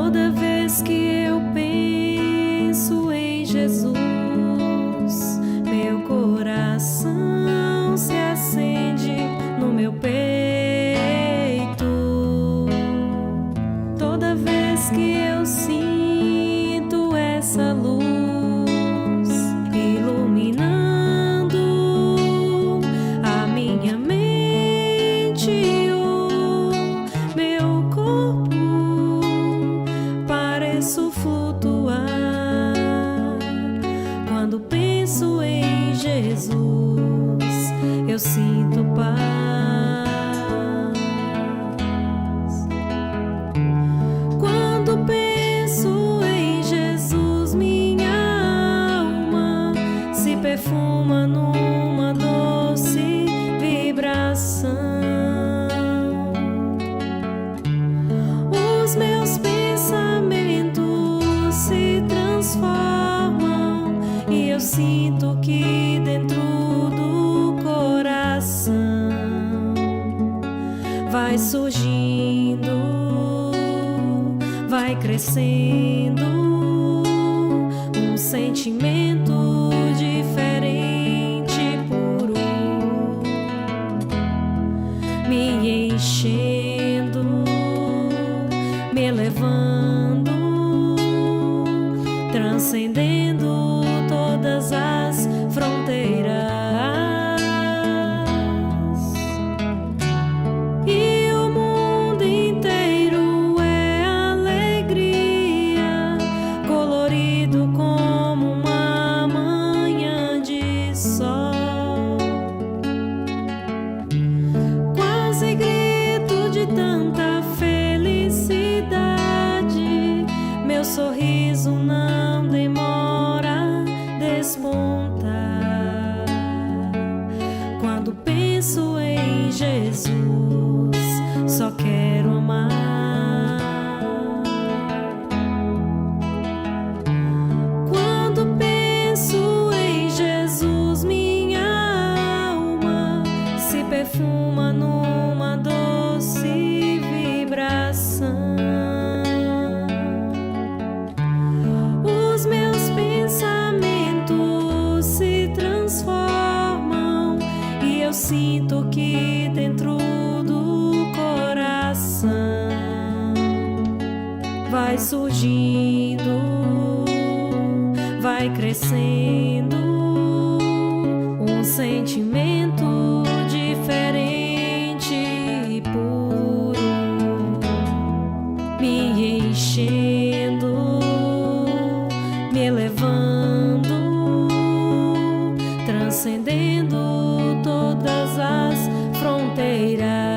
Toda vez que eu penso em Jesus, meu coração se acende no meu peito. Toda vez que eu sinto essa luz iluminando a minha mente e o meu corpo, pareço flutuar. Quando penso em Jesus, eu sinto paz. Quando penso em Jesus, minha alma se perfuma numa doce vibração. Os meus pensamentos se transformam e eu sinto que dentro do coração vai surgindo, vai crescendo um sentimento diferente e puro, me enchendo, me elevando, transcendendo todas as fronteiras. E o mundo inteiro é alegria, colorido como uma manhã de sol. Quase grito de tanta felicidade, meu sorriso não demora a despontar. Quando penso em Jesus, só quero amar. Quando penso em Jesus, minha alma se perfuma numa doce vibração. Os meus pensamentos se transformam e eu sinto que dentro do coração vai surgindo, vai crescendo um sentimento diferente e puro, me enchendo, me elevando, transcendendo todas as fronteiras.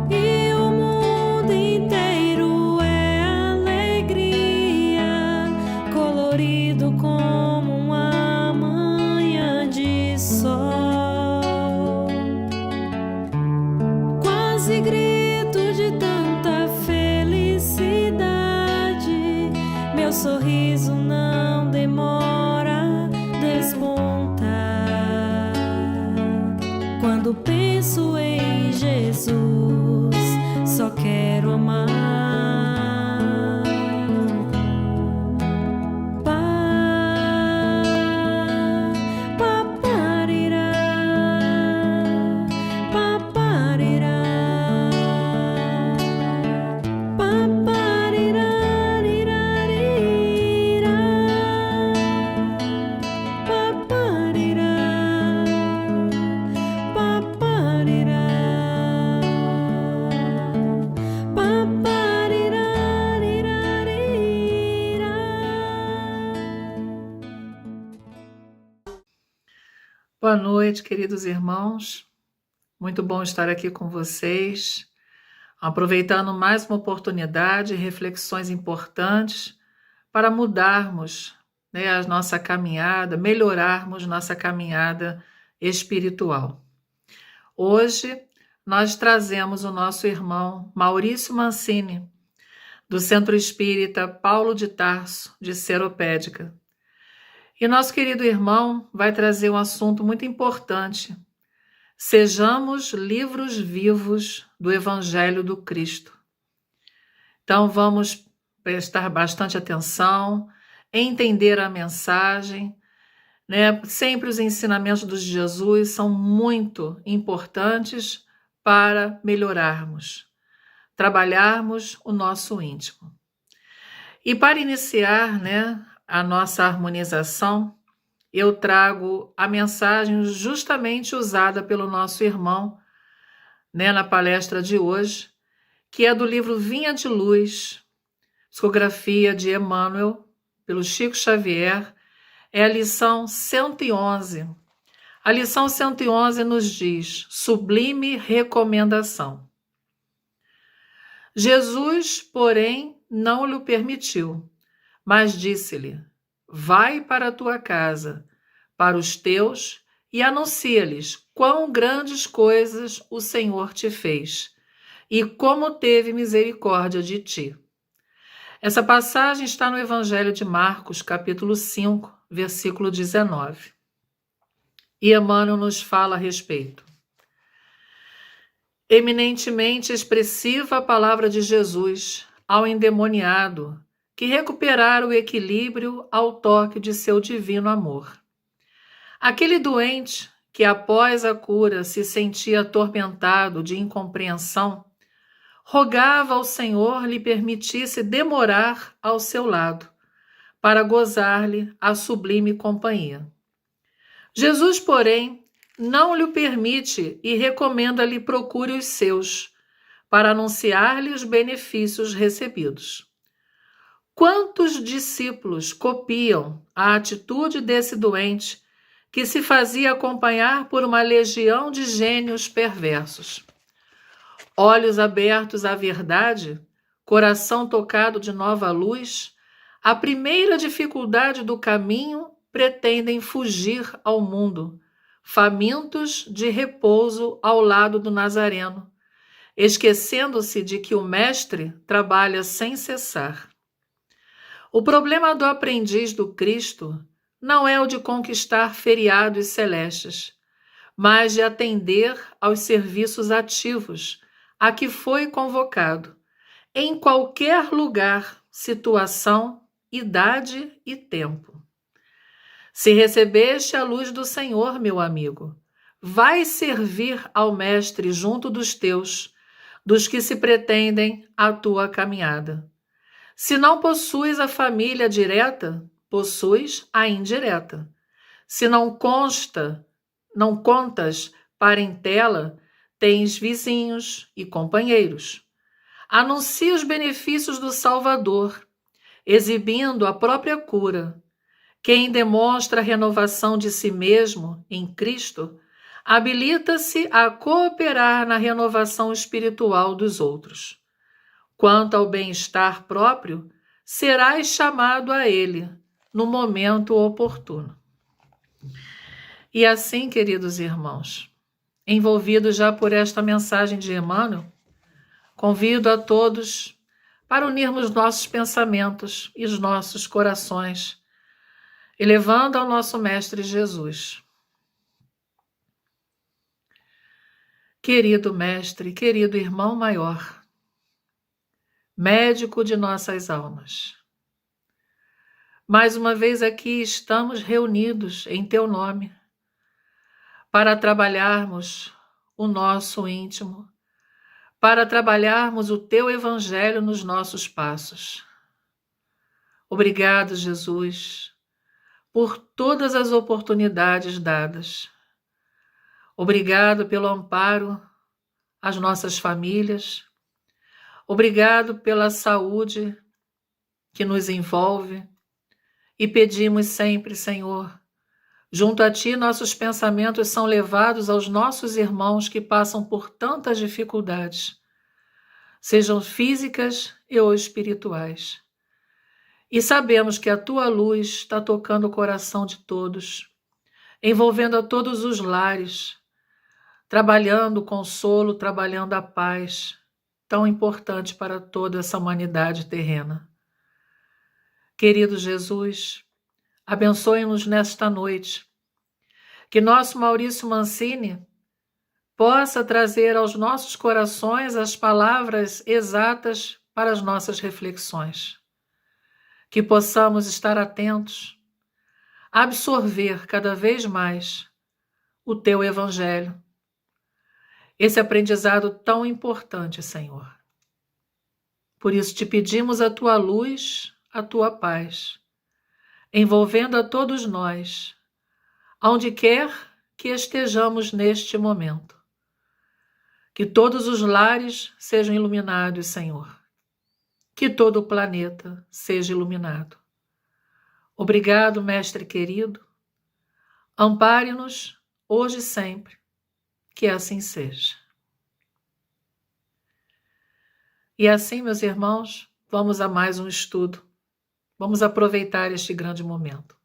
E o mundo inteiro é alegria, colorido como uma manhã de sol. Quase grito de tanta felicidade, meu sorriso não demora a despontar. Quando penso em Jesus, só quero amar. Boa noite, queridos irmãos. Muito bom estar aqui com vocês, aproveitando mais uma oportunidade, reflexões importantes para mudarmos, a nossa caminhada, melhorarmos nossa caminhada espiritual. Hoje nós trazemos o nosso irmão Maurício Mancini, do Centro Espírita Paulo de Tarso, de Sejamos livros vivos do Evangelho do Cristo. Então vamos prestar bastante atenção, entender a mensagem, né? Sempre os ensinamentos de Jesus são muito importantes para melhorarmos, trabalharmos o nosso íntimo. E para iniciar, né, a nossa harmonização, eu trago a mensagem justamente usada pelo nosso irmão, né, na palestra de hoje, que é do livro Vinha de Luz, psicografia de Emmanuel, pelo Chico Xavier, é a lição 111. A lição 111 nos diz: sublime recomendação. Jesus, porém, não lhe permitiu, mas disse-lhe: vai para a tua casa, para os teus, e anuncia-lhes quão grandes coisas o Senhor te fez, e como teve misericórdia de ti. Essa passagem está no Evangelho de Marcos, capítulo 5, versículo 19. E Emmanuel nos fala a respeito. Eminentemente expressiva a palavra de Jesus ao endemoniado, que recuperara o equilíbrio ao toque de seu divino amor. Aquele doente que após a cura se sentia atormentado de incompreensão, rogava ao Senhor lhe permitisse demorar ao seu lado, para gozar-lhe a sublime companhia. Jesus, porém, não lhe permite e recomenda-lhe procure os seus, para anunciar-lhe os benefícios recebidos. Quantos discípulos copiam a atitude desse doente que se fazia acompanhar por uma legião de gênios perversos? Olhos abertos à verdade, coração tocado de nova luz, a primeira dificuldade do caminho pretendem fugir ao mundo, famintos de repouso ao lado do Nazareno, esquecendo-se de que o Mestre trabalha sem cessar. O problema do aprendiz do Cristo não é o de conquistar feriados celestes, mas de atender aos serviços ativos a que foi convocado, em qualquer lugar, situação, idade e tempo. Se recebeste a luz do Senhor, meu amigo, vai servir ao Mestre junto dos teus, dos que se pretendem a tua caminhada. Se não possuis a família direta, possuis a indireta. Se não contas parentela, tens vizinhos e companheiros. Anuncia os benefícios do Salvador, exibindo a própria cura. Quem demonstra a renovação de si mesmo em Cristo, habilita-se a cooperar na renovação espiritual dos outros. Quanto ao bem-estar próprio, serás chamado a ele no momento oportuno. E assim, queridos irmãos, envolvidos já por esta mensagem de Emmanuel, convido a todos para unirmos nossos pensamentos e os nossos corações, elevando ao nosso Mestre Jesus. Querido Mestre, querido irmão maior, médico de nossas almas, mais uma vez aqui estamos reunidos em Teu nome para trabalharmos o nosso íntimo, para trabalharmos o Teu Evangelho nos nossos passos. Obrigado, Jesus, por todas as oportunidades dadas. Obrigado pelo amparo às nossas famílias. Obrigado pela saúde que nos envolve. E pedimos sempre, Senhor, junto a Ti nossos pensamentos são levados aos nossos irmãos que passam por tantas dificuldades, sejam físicas ou espirituais. E sabemos que a Tua luz está tocando o coração de todos, envolvendo a todos os lares, trabalhando o consolo, trabalhando a paz, tão importante para toda essa humanidade terrena. Querido Jesus, abençoe-nos nesta noite. Que nosso Maurício Mancini possa trazer aos nossos corações as palavras exatas para as nossas reflexões. Que possamos estar atentos, absorver cada vez mais o Teu Evangelho, esse aprendizado tão importante, Senhor. Por isso te pedimos a Tua luz, a Tua paz, envolvendo a todos nós, aonde quer que estejamos neste momento. Que todos os lares sejam iluminados, Senhor. Que todo o planeta seja iluminado. Obrigado, Mestre querido. Ampare-nos hoje e sempre. Que assim seja. E assim, meus irmãos, vamos a mais um estudo. Vamos aproveitar este grande momento.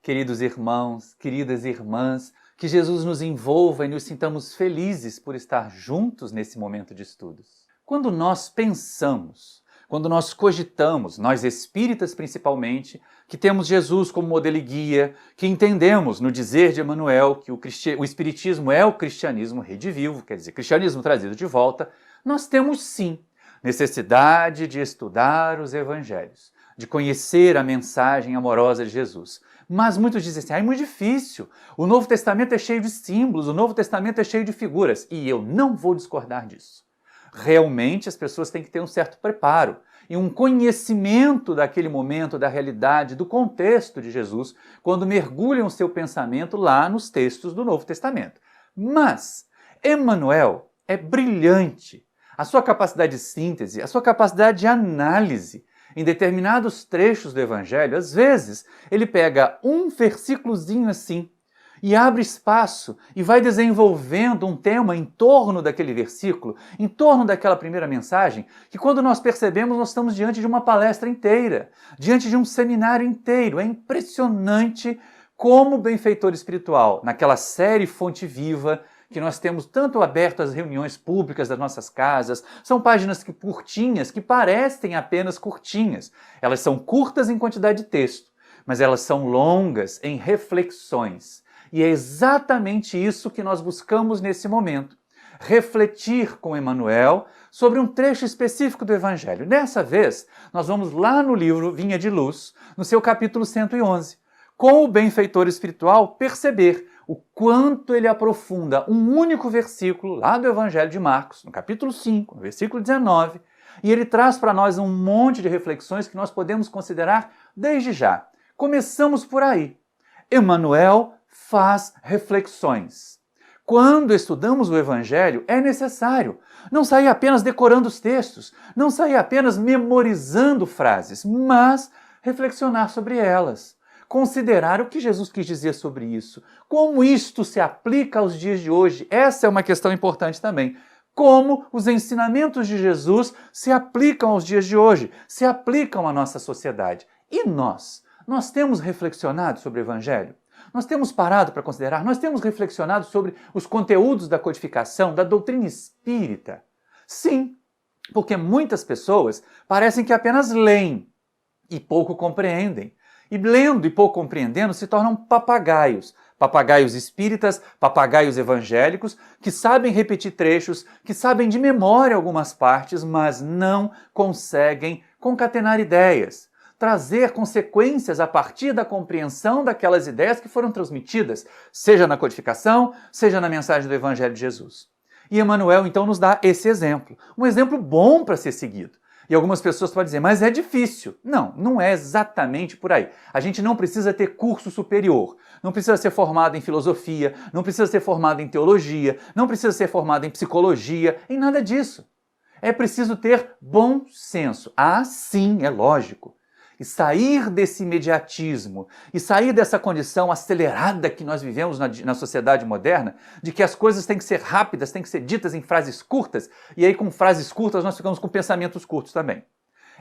Queridos irmãos, queridas irmãs, que Jesus nos envolva e nos sintamos felizes por estar juntos nesse momento de estudos. Quando nós pensamos, quando nós cogitamos, nós espíritas principalmente, que temos Jesus como modelo e guia, que entendemos no dizer de Emmanuel que o Espiritismo é o cristianismo redivivo, quer dizer, cristianismo trazido de volta, nós temos sim necessidade de estudar os evangelhos, de conhecer a mensagem amorosa de Jesus. Mas muitos dizem assim, é muito difícil, o Novo Testamento é cheio de símbolos, o Novo Testamento é cheio de figuras, e eu não vou discordar disso. Realmente as pessoas têm que ter um certo preparo e um conhecimento daquele momento, da realidade, do contexto de Jesus, quando mergulham seu pensamento lá nos textos do Novo Testamento. Mas Emmanuel é brilhante. A sua capacidade de síntese, a sua capacidade de análise em determinados trechos do Evangelho, às vezes ele pega um versículozinho assim e abre espaço e vai desenvolvendo um tema em torno daquele versículo, em torno daquela primeira mensagem, que quando nós percebemos nós estamos diante de uma palestra inteira, diante de um seminário inteiro. É impressionante como o benfeitor espiritual, naquela série Fonte Viva, que nós temos tanto aberto às reuniões públicas das nossas casas, são páginas curtinhas, que parecem apenas curtinhas. Elas são curtas em quantidade de texto, mas elas são longas em reflexões. E é exatamente isso que nós buscamos nesse momento. Refletir com Emmanuel sobre um trecho específico do Evangelho. Dessa vez, nós vamos lá no livro Vinha de Luz, no seu capítulo 111, com o benfeitor espiritual perceber o quanto ele aprofunda um único versículo lá do Evangelho de Marcos, no capítulo 5, no versículo 19, e ele traz para nós um monte de reflexões que nós podemos considerar desde já. Começamos por aí. Emmanuel faz reflexões. Quando estudamos o Evangelho, é necessário não sair apenas decorando os textos, não sair apenas memorizando frases, mas reflexionar sobre elas. Considerar o que Jesus quis dizer sobre isso, como isto se aplica aos dias de hoje. Essa é uma questão importante também. Como os ensinamentos de Jesus se aplicam aos dias de hoje, se aplicam à nossa sociedade. E nós? Nós temos reflexionado sobre o Evangelho? Nós temos parado para considerar? Nós temos reflexionado sobre os conteúdos da codificação, da doutrina espírita? Sim, porque muitas pessoas parecem que apenas leem e pouco compreendem. E lendo e pouco compreendendo se tornam papagaios. Papagaios espíritas, papagaios evangélicos, que sabem repetir trechos, que sabem de memória algumas partes, mas não conseguem concatenar ideias, trazer consequências a partir da compreensão daquelas ideias que foram transmitidas, seja na codificação, seja na mensagem do Evangelho de Jesus. E Emmanuel então nos dá esse exemplo, um exemplo bom para ser seguido. E algumas pessoas podem dizer, mas é difícil. Não, não é exatamente por aí. A gente não precisa ter curso superior, não precisa ser formado em filosofia, não precisa ser formado em teologia, não precisa ser formado em psicologia, em nada disso. É preciso ter bom senso. Ah, sim, é lógico. E sair desse imediatismo, e sair dessa condição acelerada que nós vivemos na sociedade moderna, de que as coisas têm que ser rápidas, têm que ser ditas em frases curtas, e aí com frases curtas nós ficamos com pensamentos curtos também.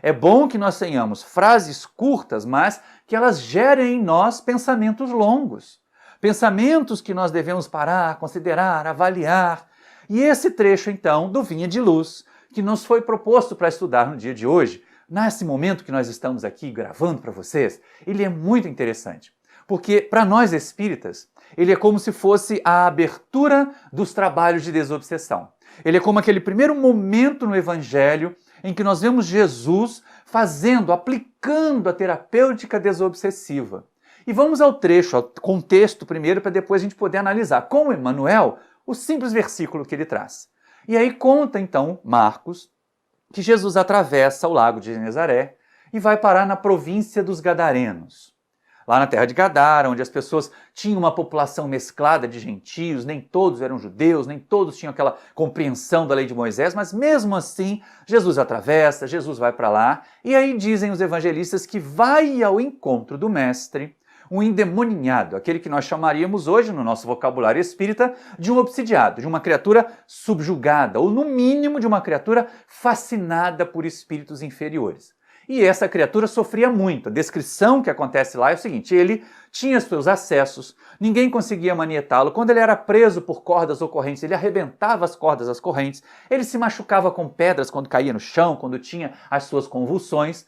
É bom que nós tenhamos frases curtas, mas que elas gerem em nós pensamentos longos. Pensamentos que nós devemos parar, considerar, avaliar. E esse trecho, então, do Vinha de Luz, que nos foi proposto para estudar no dia de hoje, nesse momento que nós estamos aqui gravando para vocês, ele é muito interessante. Porque para nós espíritas, ele é como se fosse a abertura dos trabalhos de desobsessão. Ele é como aquele primeiro momento no Evangelho em que nós vemos Jesus aplicando a terapêutica desobsessiva. E vamos ao trecho, ao contexto primeiro, para depois a gente poder analisar com Emmanuel o simples versículo que ele traz. E aí conta então Marcos que Jesus atravessa o lago de Genezaré e vai parar na província dos Gadarenos. Lá na terra de Gadara, onde as pessoas tinham uma população mesclada de gentios, nem todos eram judeus, nem todos tinham aquela compreensão da lei de Moisés, mas mesmo assim, Jesus atravessa, Jesus vai para lá, e aí dizem os evangelistas que vai ao encontro do mestre um endemoninhado, aquele que nós chamaríamos hoje, no nosso vocabulário espírita, de um obsidiado, de uma criatura subjugada, ou no mínimo de uma criatura fascinada por espíritos inferiores. E essa criatura sofria muito. A descrição que acontece lá é o seguinte: ele tinha seus acessos, ninguém conseguia manietá-lo. Quando ele era preso por cordas ou correntes, ele arrebentava as cordas das correntes, ele se machucava com pedras quando caía no chão, quando tinha as suas convulsões,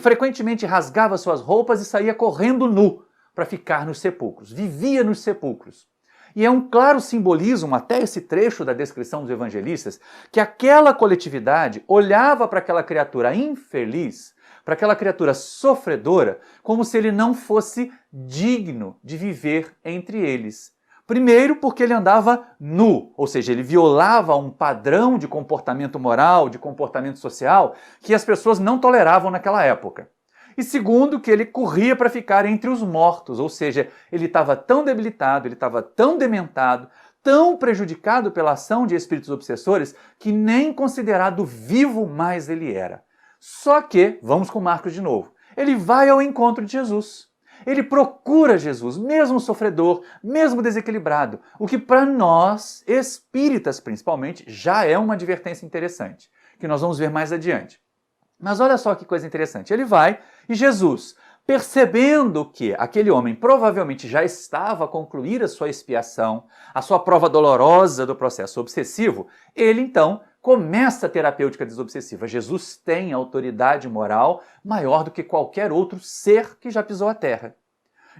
frequentemente rasgava suas roupas e saía correndo nu para ficar nos sepulcros. Vivia nos sepulcros. E é um claro simbolismo, até esse trecho da descrição dos evangelistas, que aquela coletividade olhava para aquela criatura infeliz, para aquela criatura sofredora, como se ele não fosse digno de viver entre eles. Primeiro, porque ele andava nu, ou seja, ele violava um padrão de comportamento moral, de comportamento social, que as pessoas não toleravam naquela época. E segundo, que ele corria para ficar entre os mortos, ou seja, ele estava tão debilitado, ele estava tão dementado, tão prejudicado pela ação de espíritos obsessores, que nem considerado vivo mais ele era. Só que, vamos com Marcos de novo, ele vai ao encontro de Jesus. Ele procura Jesus, mesmo sofredor, mesmo desequilibrado, o que para nós, espíritas principalmente, já é uma advertência interessante, que nós vamos ver mais adiante. Mas olha só que coisa interessante, ele vai e Jesus, percebendo que aquele homem provavelmente já estava a concluir a sua expiação, a sua prova dolorosa do processo obsessivo, ele então começa a terapêutica desobsessiva. Jesus tem autoridade moral maior do que qualquer outro ser que já pisou a terra.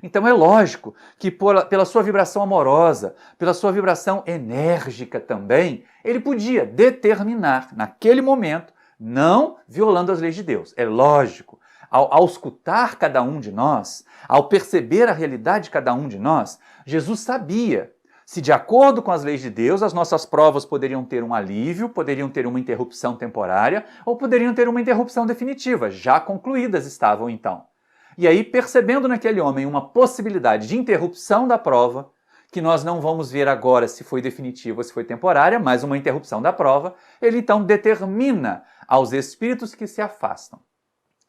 Então é lógico que pela sua vibração amorosa, pela sua vibração enérgica também, ele podia determinar naquele momento, não violando as leis de Deus. É lógico, ao escutar cada um de nós, ao perceber a realidade de cada um de nós, Jesus sabia se de acordo com as leis de Deus, as nossas provas poderiam ter um alívio, poderiam ter uma interrupção temporária ou poderiam ter uma interrupção definitiva, já concluídas estavam então. E aí, percebendo naquele homem uma possibilidade de interrupção da prova, que nós não vamos ver agora se foi definitiva ou se foi temporária, mas uma interrupção da prova, ele então determina aos espíritos que se afastam.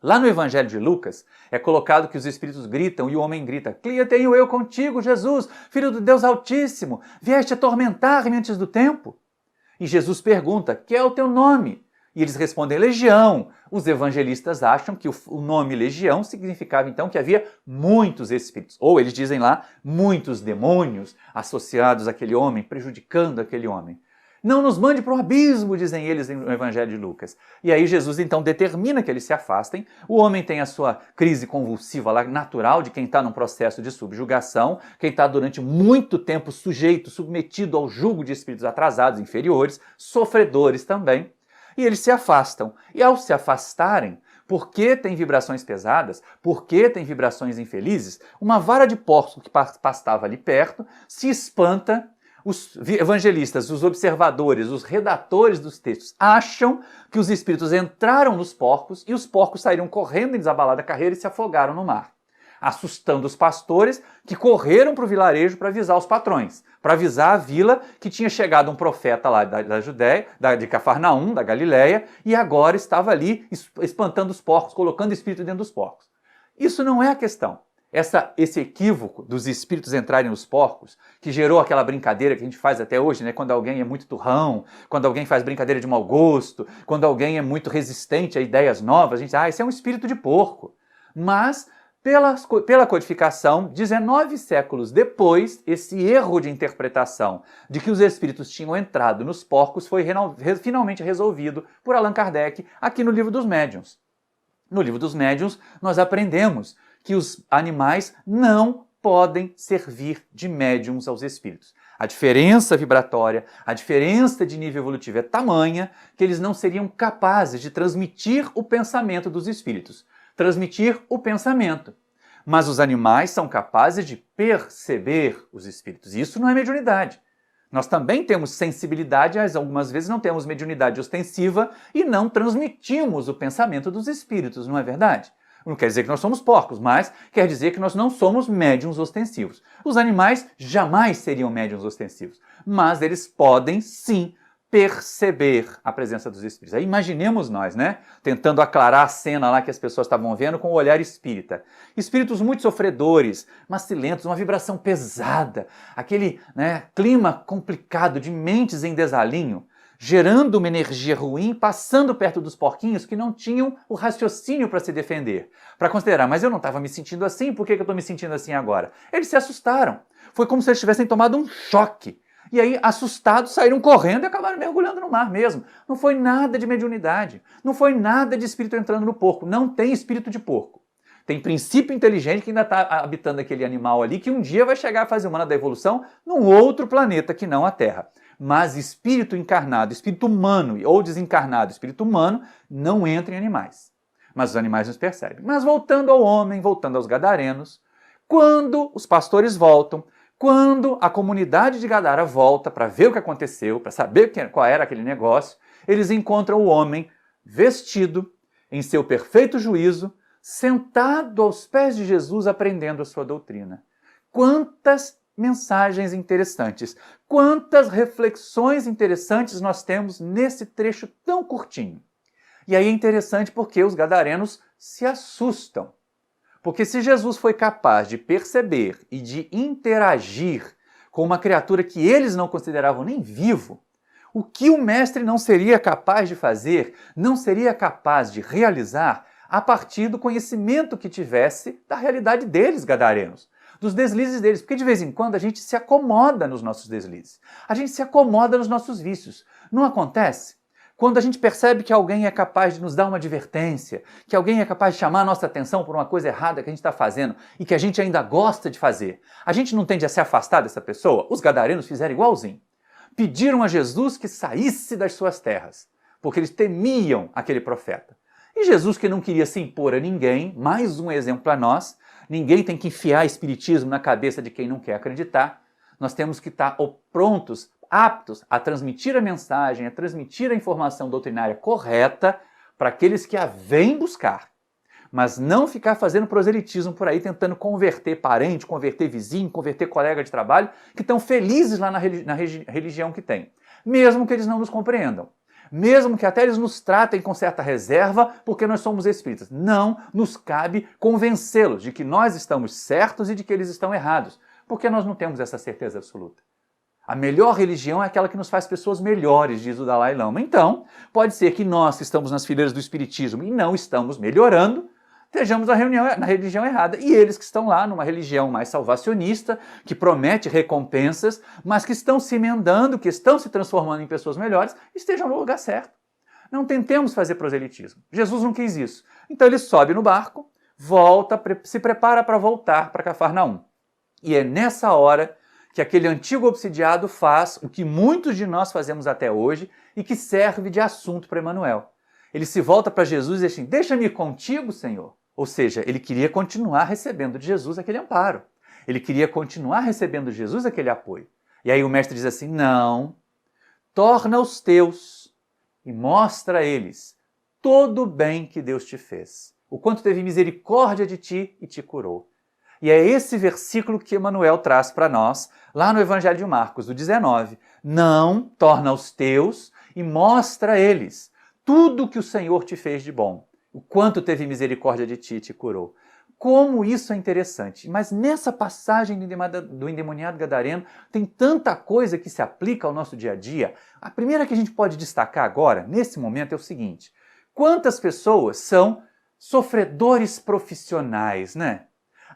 Lá no Evangelho de Lucas, é colocado que os espíritos gritam e o homem grita: "Clia tenho eu contigo, Jesus, Filho do Deus Altíssimo, vieste atormentar-me antes do tempo?" E Jesus pergunta: "Que é o teu nome?" E eles respondem: "Legião." Os evangelistas acham que o nome Legião significava então que havia muitos espíritos. Ou eles dizem lá, muitos demônios associados àquele homem, prejudicando aquele homem. "Não nos mande para o abismo", dizem eles no Evangelho de Lucas. E aí Jesus então determina que eles se afastem. O homem tem a sua crise convulsiva lá, natural, de quem está num processo de subjugação, quem está durante muito tempo sujeito, submetido ao jugo de espíritos atrasados, inferiores, sofredores também. E eles se afastam. E ao se afastarem, porque tem vibrações pesadas, porque tem vibrações infelizes, uma vara de porco que pastava ali perto se espanta. Os evangelistas, os observadores, os redatores dos textos acham que os espíritos entraram nos porcos e os porcos saíram correndo em desabalada carreira e se afogaram no mar, assustando os pastores que correram para o vilarejo para avisar os patrões, para avisar a vila que tinha chegado um profeta lá da Judéia, de Cafarnaum, da Galileia, e agora estava ali espantando os porcos, colocando espírito dentro dos porcos. Isso não é a questão. Esse equívoco dos espíritos entrarem nos porcos, que gerou aquela brincadeira que a gente faz até hoje, né? Quando alguém é muito turrão, quando alguém faz brincadeira de mau gosto, quando alguém é muito resistente a ideias novas, a gente diz: esse é um espírito de porco. Mas, pela codificação, 19 séculos depois, esse erro de interpretação de que os espíritos tinham entrado nos porcos foi finalmente resolvido por Allan Kardec aqui no Livro dos Médiuns. No Livro dos Médiuns, nós aprendemos que os animais não podem servir de médiums aos espíritos. A diferença vibratória, a diferença de nível evolutivo é tamanha que eles não seriam capazes de transmitir o pensamento dos espíritos. Transmitir o pensamento. Mas os animais são capazes de perceber os espíritos. Isso não é mediunidade. Nós também temos sensibilidade, mas algumas vezes não temos mediunidade ostensiva e não transmitimos o pensamento dos espíritos, não é verdade? Não quer dizer que nós somos porcos, mas quer dizer que nós não somos médiuns ostensivos. Os animais jamais seriam médiuns ostensivos, mas eles podem sim perceber a presença dos espíritos. Aí imaginemos nós, né? Tentando aclarar a cena lá que as pessoas estavam vendo com o olhar espírita. Espíritos muito sofredores, macilentos, uma vibração pesada, aquele clima complicado de mentes em desalinho, gerando uma energia ruim, passando perto dos porquinhos que não tinham o raciocínio para se defender, para considerar, mas eu não estava me sentindo assim, por que eu estou me sentindo assim agora? Eles se assustaram. Foi como se eles tivessem tomado um choque. E aí, assustados, saíram correndo e acabaram mergulhando no mar mesmo. Não foi nada de mediunidade, não foi nada de espírito entrando no porco. Não tem espírito de porco. Tem princípio inteligente que ainda está habitando aquele animal ali, que um dia vai chegar à fase humana da evolução num outro planeta que não a Terra. Mas espírito encarnado, espírito humano ou desencarnado, espírito humano, não entra em animais. Mas os animais nos percebem. Mas voltando ao homem, voltando aos gadarenos, quando os pastores voltam, quando a comunidade de Gadara volta para ver o que aconteceu, para saber qual era aquele negócio, eles encontram o homem vestido, em seu perfeito juízo, sentado aos pés de Jesus aprendendo a sua doutrina. Quantas mensagens interessantes, quantas reflexões interessantes nós temos nesse trecho tão curtinho. E aí é interessante porque os gadarenos se assustam. Porque se Jesus foi capaz de perceber e de interagir com uma criatura que eles não consideravam nem vivo, o que o mestre não seria capaz de fazer, não seria capaz de realizar a partir do conhecimento que tivesse da realidade deles, gadarenos, dos deslizes deles, porque de vez em quando a gente se acomoda nos nossos deslizes, a gente se acomoda nos nossos vícios. Não acontece? Quando a gente percebe que alguém é capaz de nos dar uma advertência, que alguém é capaz de chamar a nossa atenção por uma coisa errada que a gente está fazendo e que a gente ainda gosta de fazer, a gente não tende a se afastar dessa pessoa? Os gadarenos fizeram igualzinho. Pediram a Jesus que saísse das suas terras, porque eles temiam aquele profeta. E Jesus, que não queria se impor a ninguém, mais um exemplo para nós, ninguém tem que enfiar espiritismo na cabeça de quem não quer acreditar, nós temos que estar prontos, aptos a transmitir a mensagem, a transmitir a informação doutrinária correta para aqueles que a vêm buscar. Mas não ficar fazendo proselitismo por aí, tentando converter parente, converter vizinho, converter colega de trabalho, que estão felizes lá na religião que tem. Mesmo que eles não nos compreendam. Mesmo que até eles nos tratem com certa reserva, porque nós somos espíritas. Não nos cabe convencê-los de que nós estamos certos e de que eles estão errados, porque nós não temos essa certeza absoluta. A melhor religião é aquela que nos faz pessoas melhores, diz o Dalai Lama. Então, pode ser que nós que estamos nas fileiras do espiritismo e não estamos melhorando, estejamos na religião errada. E eles que estão lá numa religião mais salvacionista, que promete recompensas, mas que estão se emendando, que estão se transformando em pessoas melhores, estejam no lugar certo. Não tentemos fazer proselitismo. Jesus não quis isso. Então ele sobe no barco, volta, se prepara para voltar para Cafarnaum. E é nessa hora que aquele antigo obsidiado faz o que muitos de nós fazemos até hoje e que serve de assunto para Emmanuel. Ele se volta para Jesus e diz assim, deixa-me ir contigo, Senhor. Ou seja, ele queria continuar recebendo de Jesus aquele amparo. Ele queria continuar recebendo de Jesus aquele apoio. E aí o mestre diz assim, não, torna-os teus e mostra a eles todo o bem que Deus te fez. O quanto teve misericórdia de ti e te curou. E é esse versículo que Emmanuel traz para nós, lá no Evangelho de Marcos, do 19. Não, torna os teus e mostra a eles tudo o que o Senhor te fez de bom. O quanto teve misericórdia de ti e te curou. Como isso é interessante. Mas nessa passagem do endemoniado gadareno tem tanta coisa que se aplica ao nosso dia a dia. A primeira que a gente pode destacar agora, nesse momento, é o seguinte. Quantas pessoas são sofredores profissionais, né?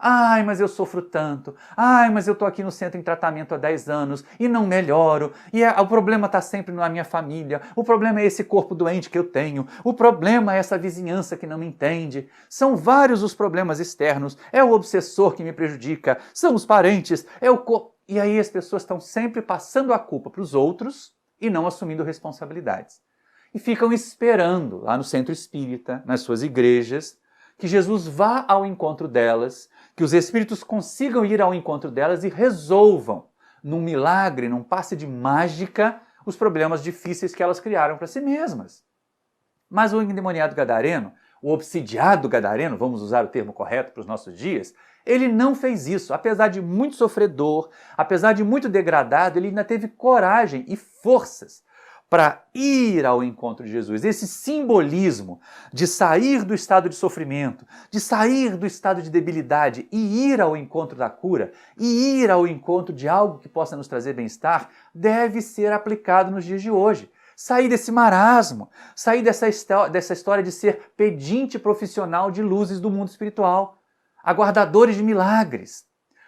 Ai, mas eu sofro tanto. Ai, mas eu estou aqui no centro em tratamento há 10 anos e não melhoro. E o problema está sempre na minha família. O problema é esse corpo doente que eu tenho. O problema é essa vizinhança que não me entende. São vários os problemas externos. É o obsessor que me prejudica. São os parentes. É o corpo. E aí as pessoas estão sempre passando a culpa para os outros e não assumindo responsabilidades. E ficam esperando lá no centro espírita, nas suas igrejas, que Jesus vá ao encontro delas, que os espíritos consigam ir ao encontro delas e resolvam, num milagre, num passe de mágica, os problemas difíceis que elas criaram para si mesmas. Mas o endemoniado gadareno, o obsidiado gadareno, vamos usar o termo correto para os nossos dias, ele não fez isso. Apesar de muito sofredor, apesar de muito degradado, ele ainda teve coragem e forças para ir ao encontro de Jesus. Esse simbolismo de sair do estado de sofrimento, de sair do estado de debilidade e ir ao encontro da cura, e ir ao encontro de algo que possa nos trazer bem-estar, deve ser aplicado nos dias de hoje. Sair desse marasmo, sair dessa história de ser pedinte profissional de luzes do mundo espiritual, aguardadores de milagres.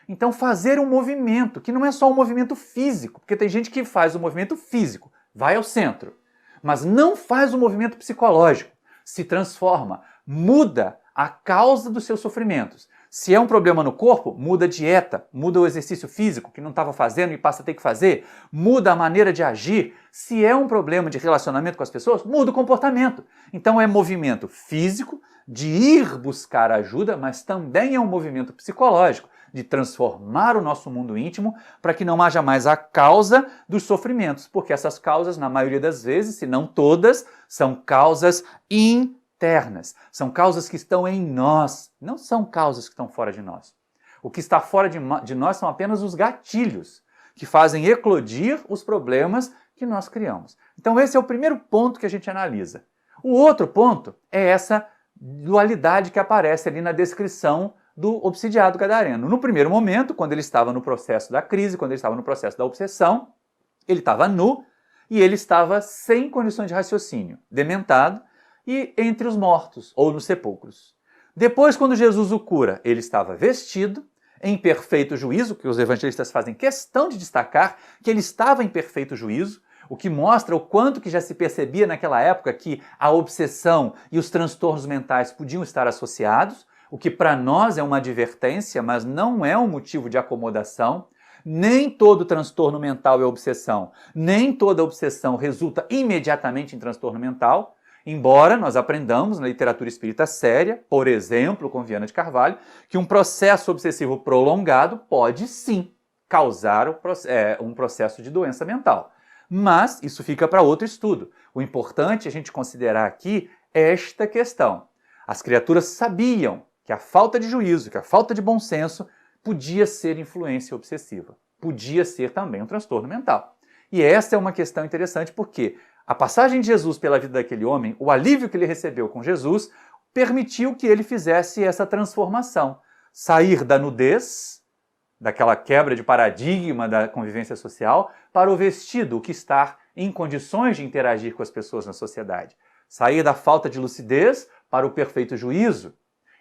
Então fazer um movimento, que não é só um movimento físico, porque tem gente que faz o movimento físico, vai ao centro, mas não faz o movimento psicológico, se transforma, muda a causa dos seus sofrimentos. Se é um problema no corpo, muda a dieta, muda o exercício físico que não estava fazendo e passa a ter que fazer, muda a maneira de agir. Se é um problema de relacionamento com as pessoas, muda o comportamento. Então é movimento físico, de ir buscar ajuda, mas também é um movimento psicológico, de transformar o nosso mundo íntimo para que não haja mais a causa dos sofrimentos, porque essas causas, na maioria das vezes, se não todas, são causas internas, são causas que estão em nós, não são causas que estão fora de nós. O que está fora de nós são apenas os gatilhos que fazem eclodir os problemas que nós criamos. Então esse é o primeiro ponto que a gente analisa. O outro ponto é essa dualidade que aparece ali na descrição do obsidiado gadareno. No primeiro momento, quando ele estava no processo da crise, quando ele estava no processo da obsessão, ele estava nu e ele estava sem condições de raciocínio, dementado e entre os mortos ou nos sepulcros. Depois, quando Jesus o cura, ele estava vestido, em perfeito juízo, que os evangelistas fazem questão de destacar que ele estava em perfeito juízo, o que mostra o quanto que já se percebia naquela época que a obsessão e os transtornos mentais podiam estar associados, o que para nós é uma advertência, mas não é um motivo de acomodação. Nem todo transtorno mental é obsessão, nem toda obsessão resulta imediatamente em transtorno mental, embora nós aprendamos na literatura espírita séria, por exemplo, com Viana de Carvalho, que um processo obsessivo prolongado pode sim causar um processo de doença mental. Mas isso fica para outro estudo. O importante é a gente considerar aqui esta questão. As criaturas sabiam que a falta de juízo, que a falta de bom senso podia ser influência obsessiva. Podia ser também um transtorno mental. E essa é uma questão interessante porque a passagem de Jesus pela vida daquele homem, o alívio que ele recebeu com Jesus, permitiu que ele fizesse essa transformação. Sair da nudez, daquela quebra de paradigma da convivência social, para o vestido, o que estar em condições de interagir com as pessoas na sociedade. Sair da falta de lucidez para o perfeito juízo.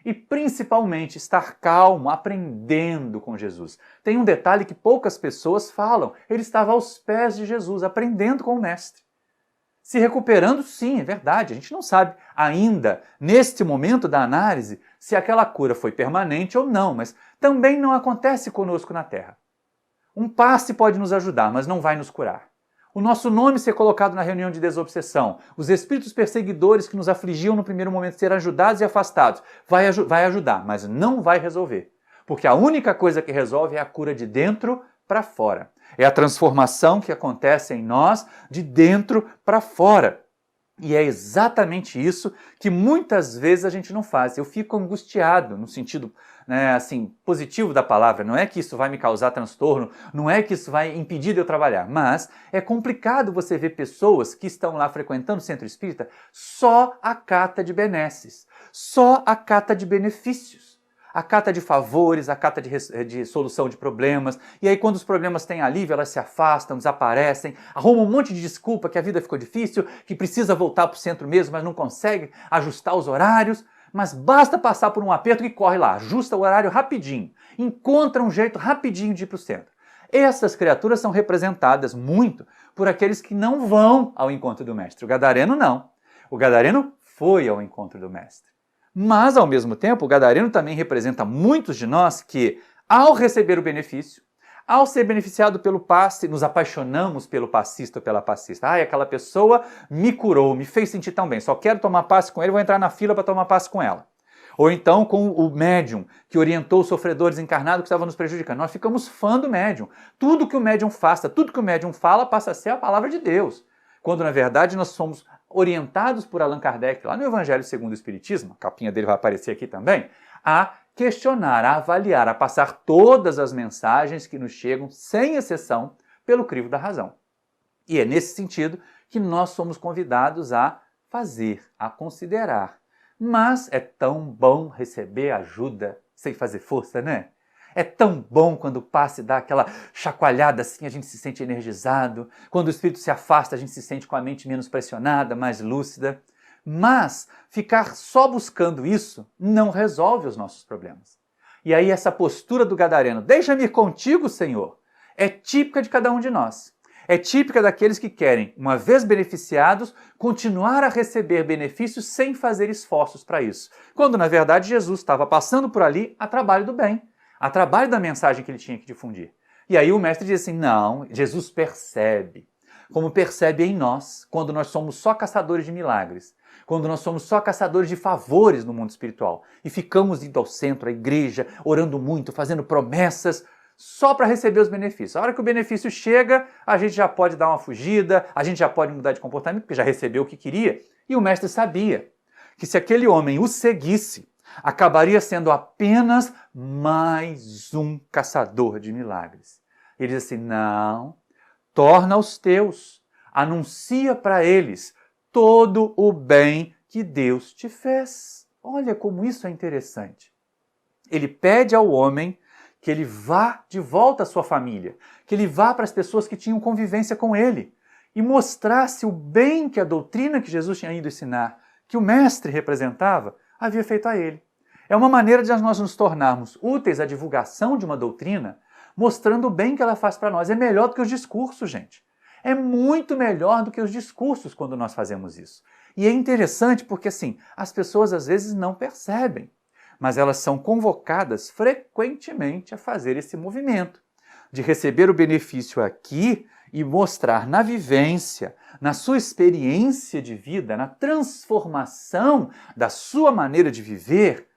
E principalmente estar calmo, aprendendo com Jesus. Tem um detalhe que poucas pessoas falam. Ele estava aos pés de Jesus, aprendendo com o Mestre. Se recuperando, sim, é verdade. A gente não sabe ainda, neste momento da análise, se aquela cura foi permanente ou não, mas também não acontece conosco na Terra. Um passe pode nos ajudar, mas não vai nos curar. O nosso nome ser colocado na reunião de desobsessão, os espíritos perseguidores que nos afligiam no primeiro momento ser ajudados e afastados, vai ajudar, mas não vai resolver. Porque a única coisa que resolve é a cura de dentro para fora. É a transformação que acontece em nós de dentro para fora. E é exatamente isso que muitas vezes a gente não faz. Eu fico angustiado no sentido positivo da palavra. Não é que isso vai me causar transtorno, não é que isso vai impedir de eu trabalhar, mas é complicado você ver pessoas que estão lá frequentando o centro espírita só a cata de benesses, só a cata de benefícios. A cata de favores, a cata de solução de problemas, e aí quando os problemas têm alívio, elas se afastam, desaparecem, arrumam um monte de desculpa que a vida ficou difícil, que precisa voltar para o centro mesmo, mas não consegue ajustar os horários. mas basta passar por um aperto que corre lá, ajusta o horário rapidinho, encontra um jeito rapidinho de ir para o centro. Essas criaturas são representadas muito por aqueles que não vão ao encontro do Mestre. O gadareno não. O gadareno foi ao encontro do Mestre. Mas, ao mesmo tempo, o gadareno também representa muitos de nós que, ao receber o benefício, ao ser beneficiado pelo passe, nos apaixonamos pelo passista ou pela passista. Aquela pessoa me curou, me fez sentir tão bem, só quero tomar passe com ele, vou entrar na fila para tomar passe com ela. Ou então com o médium que orientou o sofredor desencarnado que estava nos prejudicando. Nós ficamos fã do médium. Tudo que o médium faça, tudo que o médium fala passa a ser a palavra de Deus. Quando, na verdade, nós somos orientados por Allan Kardec, lá no Evangelho segundo o Espiritismo, a capinha dele vai aparecer aqui também, a questionar, a avaliar, a passar todas as mensagens que nos chegam, sem exceção, pelo crivo da razão. E é nesse sentido que nós somos convidados a fazer, a considerar. Mas é tão bom receber ajuda sem fazer força, né? É tão bom quando o passe dá aquela chacoalhada assim, a gente se sente energizado. Quando o espírito se afasta, a gente se sente com a mente menos pressionada, mais lúcida. Mas ficar só buscando isso não resolve os nossos problemas. E aí essa postura do gadareno, deixa-me ir contigo, Senhor, é típica de cada um de nós. É típica daqueles que querem, uma vez beneficiados, continuar a receber benefícios sem fazer esforços para isso. Quando, na verdade, Jesus estava passando por ali a trabalho do bem, a trabalho da mensagem que ele tinha que difundir. E aí o mestre diz assim, não, Jesus percebe, como percebe em nós, quando nós somos só caçadores de milagres, quando nós somos só caçadores de favores no mundo espiritual e ficamos indo ao centro, à igreja, orando muito, fazendo promessas, só para receber os benefícios. A hora que o benefício chega, a gente já pode dar uma fugida, a gente já pode mudar de comportamento, porque já recebeu o que queria. E o mestre sabia que se aquele homem o seguisse, acabaria sendo apenas mais um caçador de milagres. Ele diz assim, não, torna-os teus, anuncia para eles todo o bem que Deus te fez. Olha como isso é interessante. Ele pede ao homem que ele vá de volta à sua família, que ele vá para as pessoas que tinham convivência com ele e mostrasse o bem que a doutrina que Jesus tinha ido ensinar, que o mestre representava, havia feito a ele. É uma maneira de nós nos tornarmos úteis à divulgação de uma doutrina, mostrando o bem que ela faz para nós. É melhor do que os discursos, gente. É muito melhor do que os discursos quando nós fazemos isso. E é interessante porque, assim, as pessoas às vezes não percebem, mas elas são convocadas frequentemente a fazer esse movimento, de receber o benefício aqui e mostrar na vivência, na sua experiência de vida, na transformação da sua maneira de viver,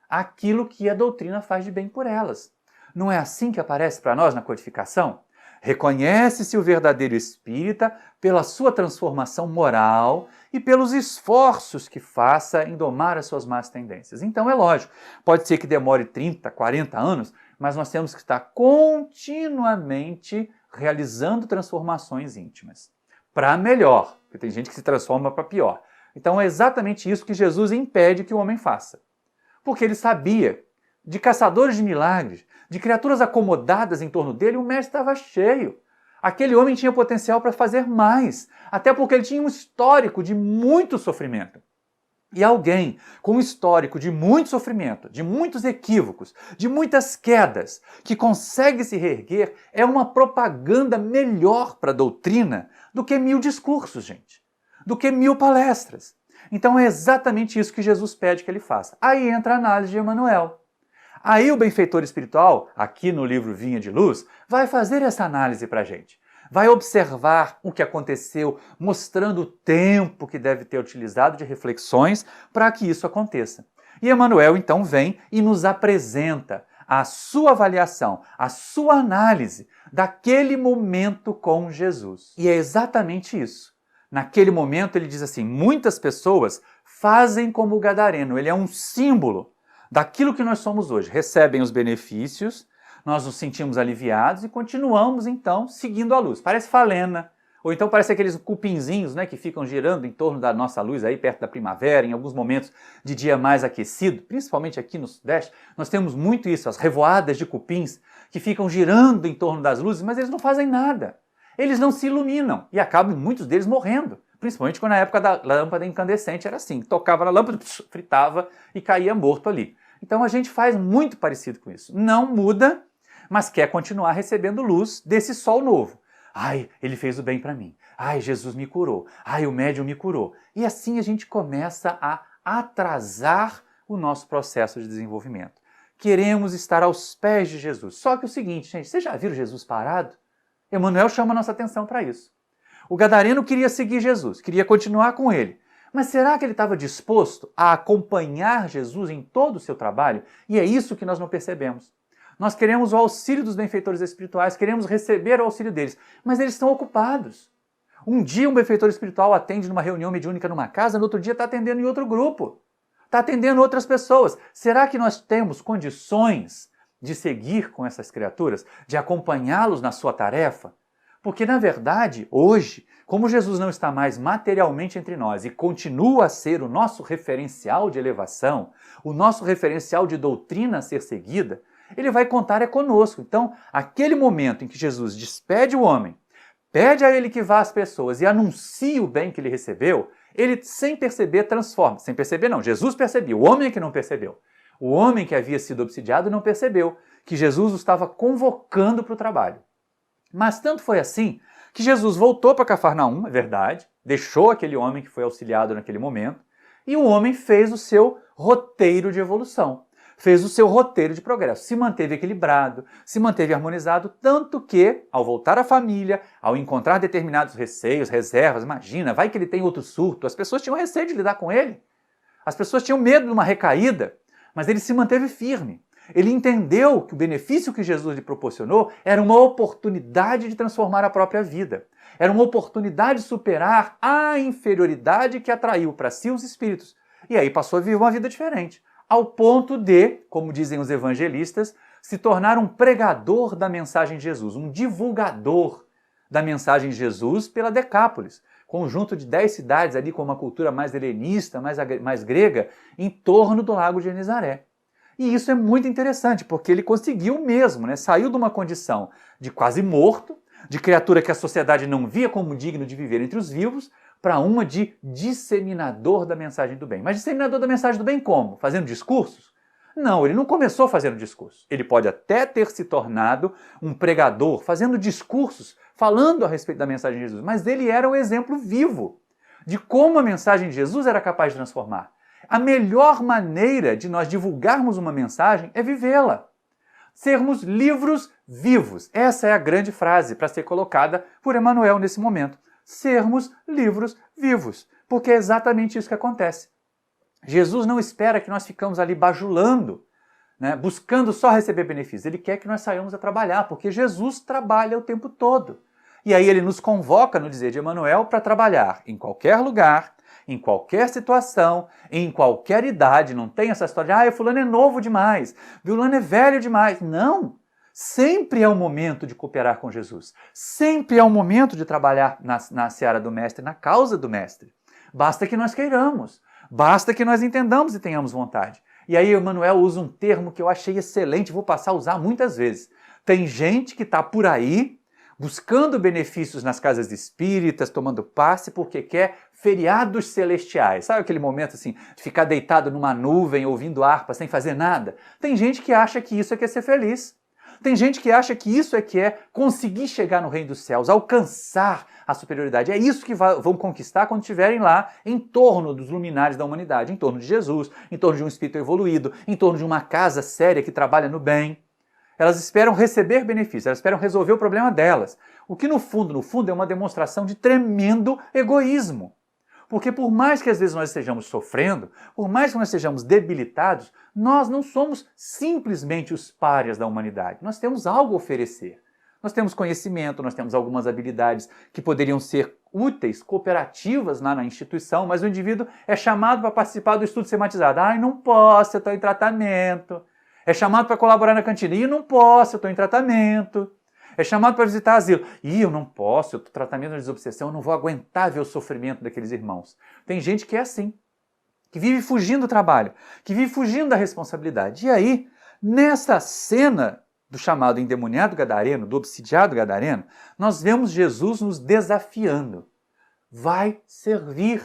aquilo que a doutrina faz de bem por elas. Não é assim que aparece para nós na codificação? Reconhece-se o verdadeiro espírita pela sua transformação moral e pelos esforços que faça em domar as suas más tendências. Então é lógico, pode ser que demore 30, 40 anos, mas nós temos que estar continuamente realizando transformações íntimas. Para melhor, porque tem gente que se transforma para pior. Então é exatamente isso que Jesus impede que o homem faça. Porque ele sabia de caçadores de milagres, de criaturas acomodadas em torno dele, o mestre estava cheio. Aquele homem tinha potencial para fazer mais, até porque ele tinha um histórico de muito sofrimento. E alguém com um histórico de muito sofrimento, de muitos equívocos, de muitas quedas, que consegue se reerguer, é uma propaganda melhor para a doutrina do que 1000 discursos, gente. Do que 1000 palestras. Então é exatamente isso que Jesus pede que ele faça. Aí entra a análise de Emmanuel. Aí o benfeitor espiritual, aqui no livro Vinha de Luz, vai fazer essa análise para a gente. Vai observar o que aconteceu, mostrando o tempo que deve ter utilizado de reflexões para que isso aconteça. E Emmanuel então vem e nos apresenta a sua avaliação, a sua análise daquele momento com Jesus. E é exatamente isso. Naquele momento ele diz assim, muitas pessoas fazem como o gadareno, ele é um símbolo daquilo que nós somos hoje. Recebem os benefícios, nós nos sentimos aliviados e continuamos, então, seguindo a luz. Parece falena, ou então parece aqueles cupinzinhos, né, que ficam girando em torno da nossa luz, aí perto da primavera, em alguns momentos de dia mais aquecido, principalmente aqui no Sudeste, nós temos muito isso, as revoadas de cupins que ficam girando em torno das luzes, mas eles não fazem nada. Eles não se iluminam e acabam muitos deles morrendo, Principalmente quando na época da lâmpada incandescente era assim, tocava na lâmpada, fritava e caía morto ali. Então a gente faz muito parecido com isso. Não muda, mas quer continuar recebendo luz desse sol novo. Ai, ele fez o bem para mim. Ai, Jesus me curou. Ai, o médium me curou. E assim a gente começa a atrasar o nosso processo de desenvolvimento. Queremos estar aos pés de Jesus. Só que o seguinte, gente, vocês já viram Jesus parado? Emmanuel chama a nossa atenção para isso. O gadareno queria seguir Jesus, queria continuar com ele. Mas será que ele estava disposto a acompanhar Jesus em todo o seu trabalho? E é isso que nós não percebemos. Nós queremos o auxílio dos benfeitores espirituais, queremos receber o auxílio deles, mas eles estão ocupados. Um dia um benfeitor espiritual atende numa reunião mediúnica numa casa, no outro dia está atendendo em outro grupo, está atendendo outras pessoas. Será que nós temos condições de seguir com essas criaturas, de acompanhá-los na sua tarefa? Porque, na verdade, hoje, como Jesus não está mais materialmente entre nós e continua a ser o nosso referencial de elevação, o nosso referencial de doutrina a ser seguida, ele vai contar conosco. Então, aquele momento em que Jesus despede o homem, pede a ele que vá às pessoas e anuncie o bem que ele recebeu, ele, sem perceber, transforma. Sem perceber, não. Jesus percebeu. O homem é que não percebeu. O homem que havia sido obsidiado não percebeu que Jesus o estava convocando para o trabalho. Mas tanto foi assim que Jesus voltou para Cafarnaum, é verdade, deixou aquele homem que foi auxiliado naquele momento, e o homem fez o seu roteiro de evolução, fez o seu roteiro de progresso, se manteve equilibrado, se manteve harmonizado, tanto que, ao voltar à família, ao encontrar determinados receios, reservas, imagina, vai que ele tem outro surto, as pessoas tinham receio de lidar com ele, as pessoas tinham medo de uma recaída, mas ele se manteve firme. Ele entendeu que o benefício que Jesus lhe proporcionou era uma oportunidade de transformar a própria vida. Era uma oportunidade de superar a inferioridade que atraiu para si os espíritos. E aí passou a viver uma vida diferente, ao ponto de, como dizem os evangelistas, se tornar um pregador da mensagem de Jesus, um divulgador da mensagem de Jesus pela Decápolis, conjunto de 10 cidades ali com uma cultura mais helenista, mais grega, em torno do Lago de Genezaré. E isso é muito interessante, porque ele conseguiu mesmo, né? Saiu de uma condição de quase morto, de criatura que a sociedade não via como digno de viver entre os vivos, para uma de disseminador da mensagem do bem. Mas disseminador da mensagem do bem como? Fazendo discursos? Não, ele não começou fazendo discursos. Ele pode até ter se tornado um pregador, fazendo discursos, falando a respeito da mensagem de Jesus, mas ele era um exemplo vivo de como a mensagem de Jesus era capaz de transformar. A melhor maneira de nós divulgarmos uma mensagem é vivê-la. Sermos livros vivos. Essa é a grande frase para ser colocada por Emmanuel nesse momento. Sermos livros vivos. Porque é exatamente isso que acontece. Jesus não espera que nós ficamos ali bajulando, né, buscando só receber benefícios. Ele quer que nós saiamos a trabalhar, porque Jesus trabalha o tempo todo. E aí ele nos convoca, no dizer de Emmanuel, para trabalhar em qualquer lugar, em qualquer situação, em qualquer idade. Não tem essa história de fulano é novo demais, fulano é velho demais. Não! Sempre é o momento de cooperar com Jesus. Sempre é o momento de trabalhar na seara do Mestre, na causa do Mestre. Basta que nós queiramos, basta que nós entendamos e tenhamos vontade. E aí Emmanuel usa um termo que eu achei excelente, vou passar a usar muitas vezes. Tem gente que está por aí buscando benefícios nas casas espíritas, tomando passe porque quer feriados celestiais. Sabe aquele momento assim, de ficar deitado numa nuvem, ouvindo harpa, sem fazer nada? Tem gente que acha que isso é que é ser feliz. Tem gente que acha que isso é que é conseguir chegar no reino dos céus, alcançar a superioridade. É isso que vão conquistar quando estiverem lá em torno dos luminares da humanidade, em torno de Jesus, em torno de um espírito evoluído, em torno de uma casa séria que trabalha no bem. Elas esperam receber benefícios, elas esperam resolver o problema delas. O que no fundo é uma demonstração de tremendo egoísmo. Porque por mais que às vezes nós estejamos sofrendo, por mais que nós estejamos debilitados, nós não somos simplesmente os párias da humanidade. Nós temos algo a oferecer. Nós temos conhecimento, nós temos algumas habilidades que poderiam ser úteis, cooperativas lá na instituição, mas o indivíduo é chamado para participar do estudo sematizado. Não posso, eu estou em tratamento. É chamado para colaborar na cantina. Não posso, eu estou em tratamento. É chamado para visitar asilo. Eu não posso, eu estou em tratamento de desobsessão, eu não vou aguentar ver o sofrimento daqueles irmãos. Tem gente que é assim, que vive fugindo do trabalho, que vive fugindo da responsabilidade. E aí, nessa cena do chamado endemoniado gadareno, do obsidiado gadareno, nós vemos Jesus nos desafiando. vai servir,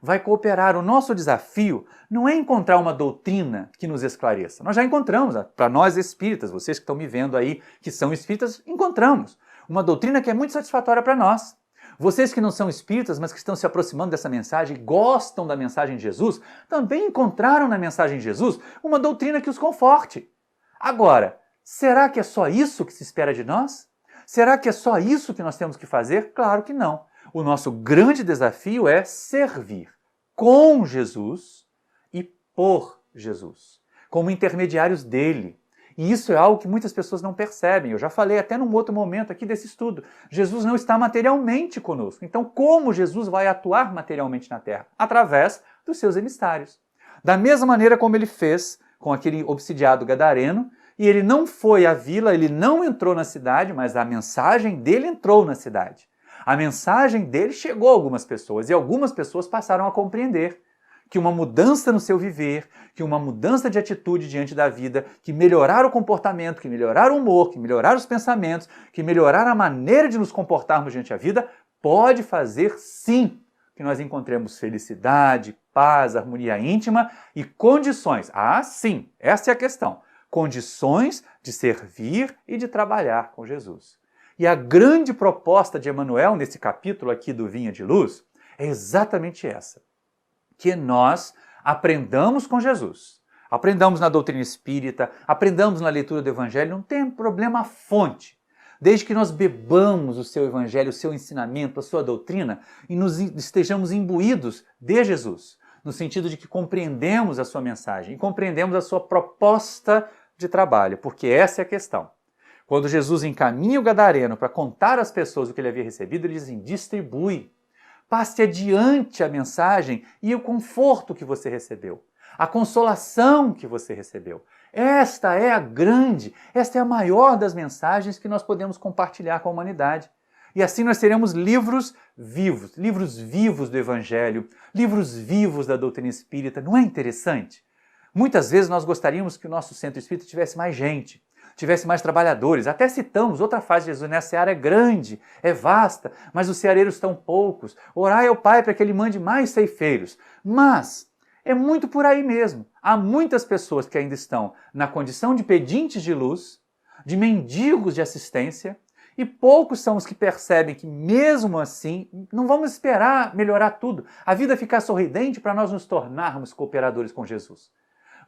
vai cooperar. O nosso desafio não é encontrar uma doutrina que nos esclareça. Nós já encontramos, para nós espíritas, vocês que estão me vendo aí, que são espíritas, encontramos uma doutrina que é muito satisfatória para nós. Vocês que não são espíritas, mas que estão se aproximando dessa mensagem, gostam da mensagem de Jesus, também encontraram na mensagem de Jesus uma doutrina que os conforte. Agora, será que é só isso que se espera de nós? Será que é só isso que nós temos que fazer? Claro que não. O nosso grande desafio é servir com Jesus e por Jesus, como intermediários dele. E isso é algo que muitas pessoas não percebem. Eu já falei até num outro momento aqui desse estudo. Jesus não está materialmente conosco. Então, como Jesus vai atuar materialmente na Terra? Através dos seus emissários. Da mesma maneira como ele fez com aquele obsidiado gadareno, e ele não foi à vila, ele não entrou na cidade, mas a mensagem dele entrou na cidade. A mensagem dele chegou a algumas pessoas, e algumas pessoas passaram a compreender que uma mudança no seu viver, que uma mudança de atitude diante da vida, que melhorar o comportamento, que melhorar o humor, que melhorar os pensamentos, que melhorar a maneira de nos comportarmos diante da vida, pode fazer sim que nós encontremos felicidade, paz, harmonia íntima e condições. Ah, sim, essa é a questão. Condições de servir e de trabalhar com Jesus. E a grande proposta de Emmanuel nesse capítulo aqui do Vinha de Luz é exatamente essa. Que nós aprendamos com Jesus, aprendamos na doutrina espírita, aprendamos na leitura do Evangelho, não tem problema a fonte, desde que nós bebamos o seu Evangelho, o seu ensinamento, a sua doutrina e nos estejamos imbuídos de Jesus, no sentido de que compreendemos a sua mensagem e compreendemos a sua proposta de trabalho, porque essa é a questão. Quando Jesus encaminha o gadareno para contar às pessoas o que ele havia recebido, ele diz assim, distribui. Passe adiante a mensagem e o conforto que você recebeu, a consolação que você recebeu. Esta é a maior das mensagens que nós podemos compartilhar com a humanidade. E assim nós teremos livros vivos do Evangelho, livros vivos da doutrina espírita. Não é interessante? Muitas vezes nós gostaríamos que o nosso centro espírita tivesse mais gente, tivesse mais trabalhadores. Até citamos outra frase de Jesus, né? A seara é grande, é vasta, mas os ceareiros estão poucos. Orai ao Pai para que Ele mande mais ceifeiros. Mas é muito por aí mesmo. Há muitas pessoas que ainda estão na condição de pedintes de luz, de mendigos de assistência, e poucos são os que percebem que mesmo assim não vamos esperar melhorar tudo, a vida ficar sorridente para nós nos tornarmos cooperadores com Jesus.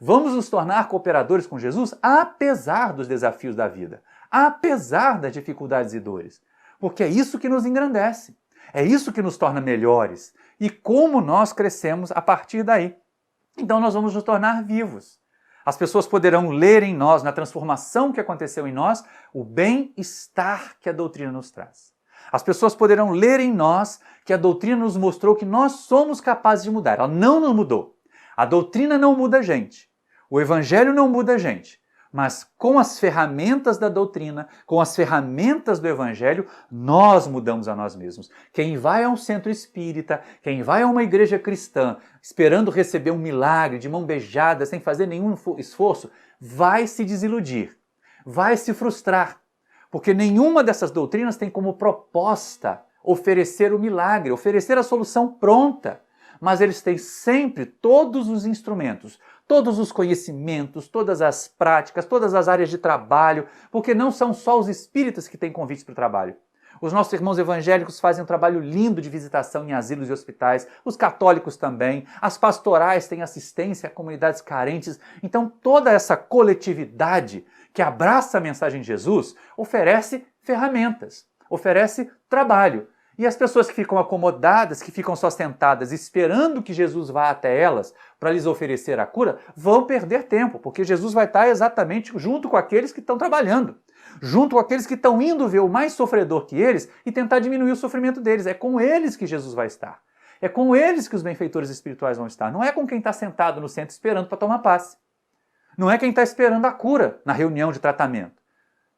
Vamos nos tornar cooperadores com Jesus apesar dos desafios da vida, apesar das dificuldades e dores, porque é isso que nos engrandece, é isso que nos torna melhores e como nós crescemos a partir daí. Então nós vamos nos tornar vivos. As pessoas poderão ler em nós, na transformação que aconteceu em nós, o bem-estar que a doutrina nos traz. As pessoas poderão ler em nós que a doutrina nos mostrou que nós somos capazes de mudar. Ela não nos mudou. A doutrina não muda a gente. O Evangelho não muda a gente. Mas com as ferramentas da doutrina, com as ferramentas do Evangelho, nós mudamos a nós mesmos. Quem vai a um centro espírita, quem vai a uma igreja cristã, esperando receber um milagre de mão beijada, sem fazer nenhum esforço, vai se desiludir, vai se frustrar. Porque nenhuma dessas doutrinas tem como proposta oferecer o milagre, oferecer a solução pronta. Mas eles têm sempre todos os instrumentos, todos os conhecimentos, todas as práticas, todas as áreas de trabalho, porque não são só os espíritas que têm convites para o trabalho. Os nossos irmãos evangélicos fazem um trabalho lindo de visitação em asilos e hospitais, os católicos também, as pastorais têm assistência a comunidades carentes. Então toda essa coletividade que abraça a mensagem de Jesus oferece ferramentas, oferece trabalho. E as pessoas que ficam acomodadas, que ficam só sentadas esperando que Jesus vá até elas para lhes oferecer a cura, vão perder tempo, porque Jesus vai estar exatamente junto com aqueles que estão trabalhando, junto com aqueles que estão indo ver o mais sofredor que eles e tentar diminuir o sofrimento deles. É com eles que Jesus vai estar. É com eles que os benfeitores espirituais vão estar. Não é com quem está sentado no centro esperando para tomar passe. Não é quem está esperando a cura na reunião de tratamento.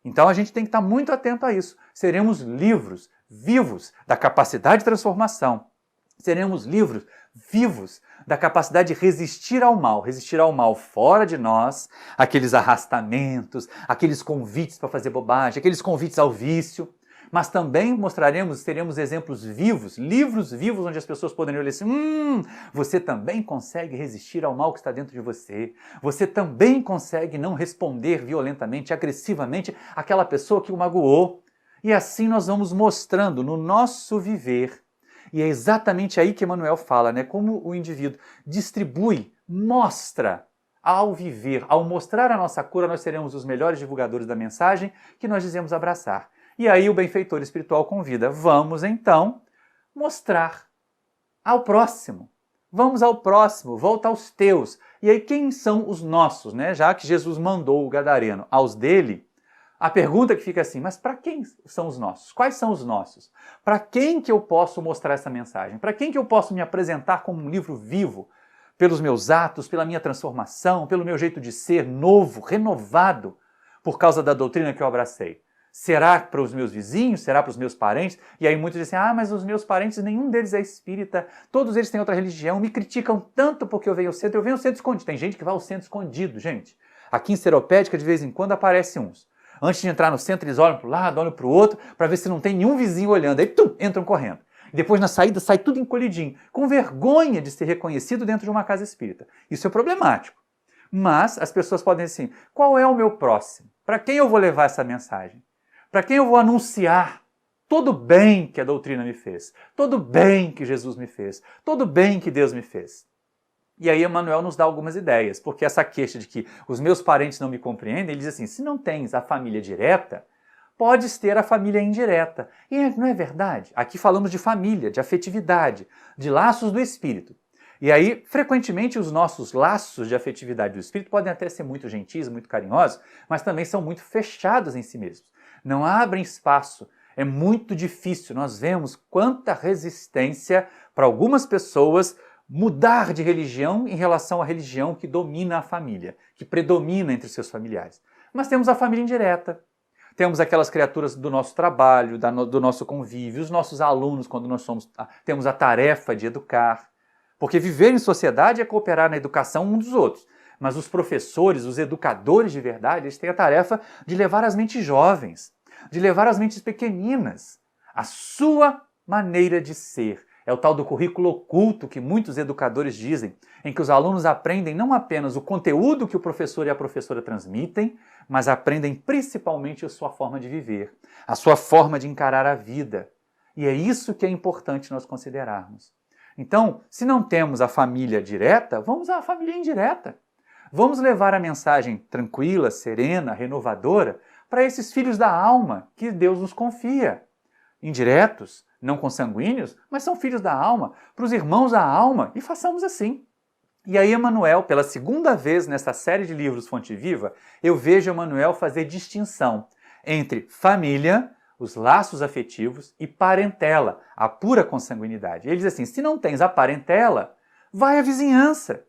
Então a gente tem que estar muito atento a isso. Seremos livros, vivos da capacidade de transformação. Seremos livros, vivos da capacidade de resistir ao mal fora de nós, aqueles arrastamentos, aqueles convites para fazer bobagem, aqueles convites ao vício. mas também mostraremos, teremos exemplos vivos, livros vivos onde as pessoas poderiam olhar assim, você também consegue resistir ao mal que está dentro de você, você também consegue não responder violentamente, agressivamente àquela pessoa que o magoou. E assim nós vamos mostrando no nosso viver. E é exatamente aí que Emmanuel fala, né? Como o indivíduo distribui, mostra ao viver, ao mostrar a nossa cura, nós seremos os melhores divulgadores da mensagem que nós dizemos abraçar. E aí o benfeitor espiritual convida, vamos então mostrar ao próximo. Vamos ao próximo, volta aos teus. E aí quem são os nossos, né? Já que Jesus mandou o gadareno aos dele, a pergunta que fica assim, mas para quem são os nossos? Quais são os nossos? Para quem que eu posso mostrar essa mensagem? Para quem que eu posso me apresentar como um livro vivo? Pelos meus atos, pela minha transformação, pelo meu jeito de ser novo, renovado, por causa da doutrina que eu abracei. Será para os meus vizinhos? Será para os meus parentes? E aí muitos dizem, mas os meus parentes, nenhum deles é espírita, todos eles têm outra religião, me criticam tanto porque eu venho ao centro escondido. Tem gente que vai ao centro escondido, gente. Aqui em Seropédica, de vez em quando, aparecem uns. Antes de entrar no centro, eles olham para o lado, olham para o outro, para ver se não tem nenhum vizinho olhando. Aí, entram correndo. Depois, na saída, sai tudo encolhidinho, com vergonha de ser reconhecido dentro de uma casa espírita. Isso é problemático. Mas as pessoas podem dizer assim, qual é o meu próximo? Para quem eu vou levar essa mensagem? Para quem eu vou anunciar todo o bem que a doutrina me fez? Todo o bem que Jesus me fez? Todo o bem que Deus me fez? E aí Emmanuel nos dá algumas ideias, porque essa queixa de que os meus parentes não me compreendem, ele diz assim, se não tens a família direta, podes ter a família indireta. E não é verdade? Aqui falamos de família, de afetividade, de laços do espírito. E aí, frequentemente, os nossos laços de afetividade do espírito podem até ser muito gentis, muito carinhosos, mas também são muito fechados em si mesmos. Não abrem espaço. É muito difícil. Nós vemos quanta resistência para algumas pessoas mudar de religião em relação à religião que domina a família, que predomina entre seus familiares. Mas temos a família indireta. Temos aquelas criaturas do nosso trabalho, do nosso convívio, os nossos alunos, quando nós temos a tarefa de educar. Porque viver em sociedade é cooperar na educação uns dos outros. Mas os professores, os educadores de verdade, eles têm a tarefa de levar as mentes jovens, de levar as mentes pequeninas, a sua maneira de ser. É o tal do currículo oculto que muitos educadores dizem, em que os alunos aprendem não apenas o conteúdo que o professor e a professora transmitem, mas aprendem principalmente a sua forma de viver, a sua forma de encarar a vida. E é isso que é importante nós considerarmos. Então, se não temos a família direta, vamos à família indireta. Vamos levar a mensagem tranquila, serena, renovadora para esses filhos da alma que Deus nos confia. Indiretos, não consanguíneos, mas são filhos da alma, para os irmãos da alma, e façamos assim. E aí Emmanuel, pela segunda vez nessa série de livros Fonte Viva, eu vejo Emmanuel fazer distinção entre família, os laços afetivos, e parentela, a pura consanguinidade. Ele diz assim, se não tens a parentela, vai à vizinhança.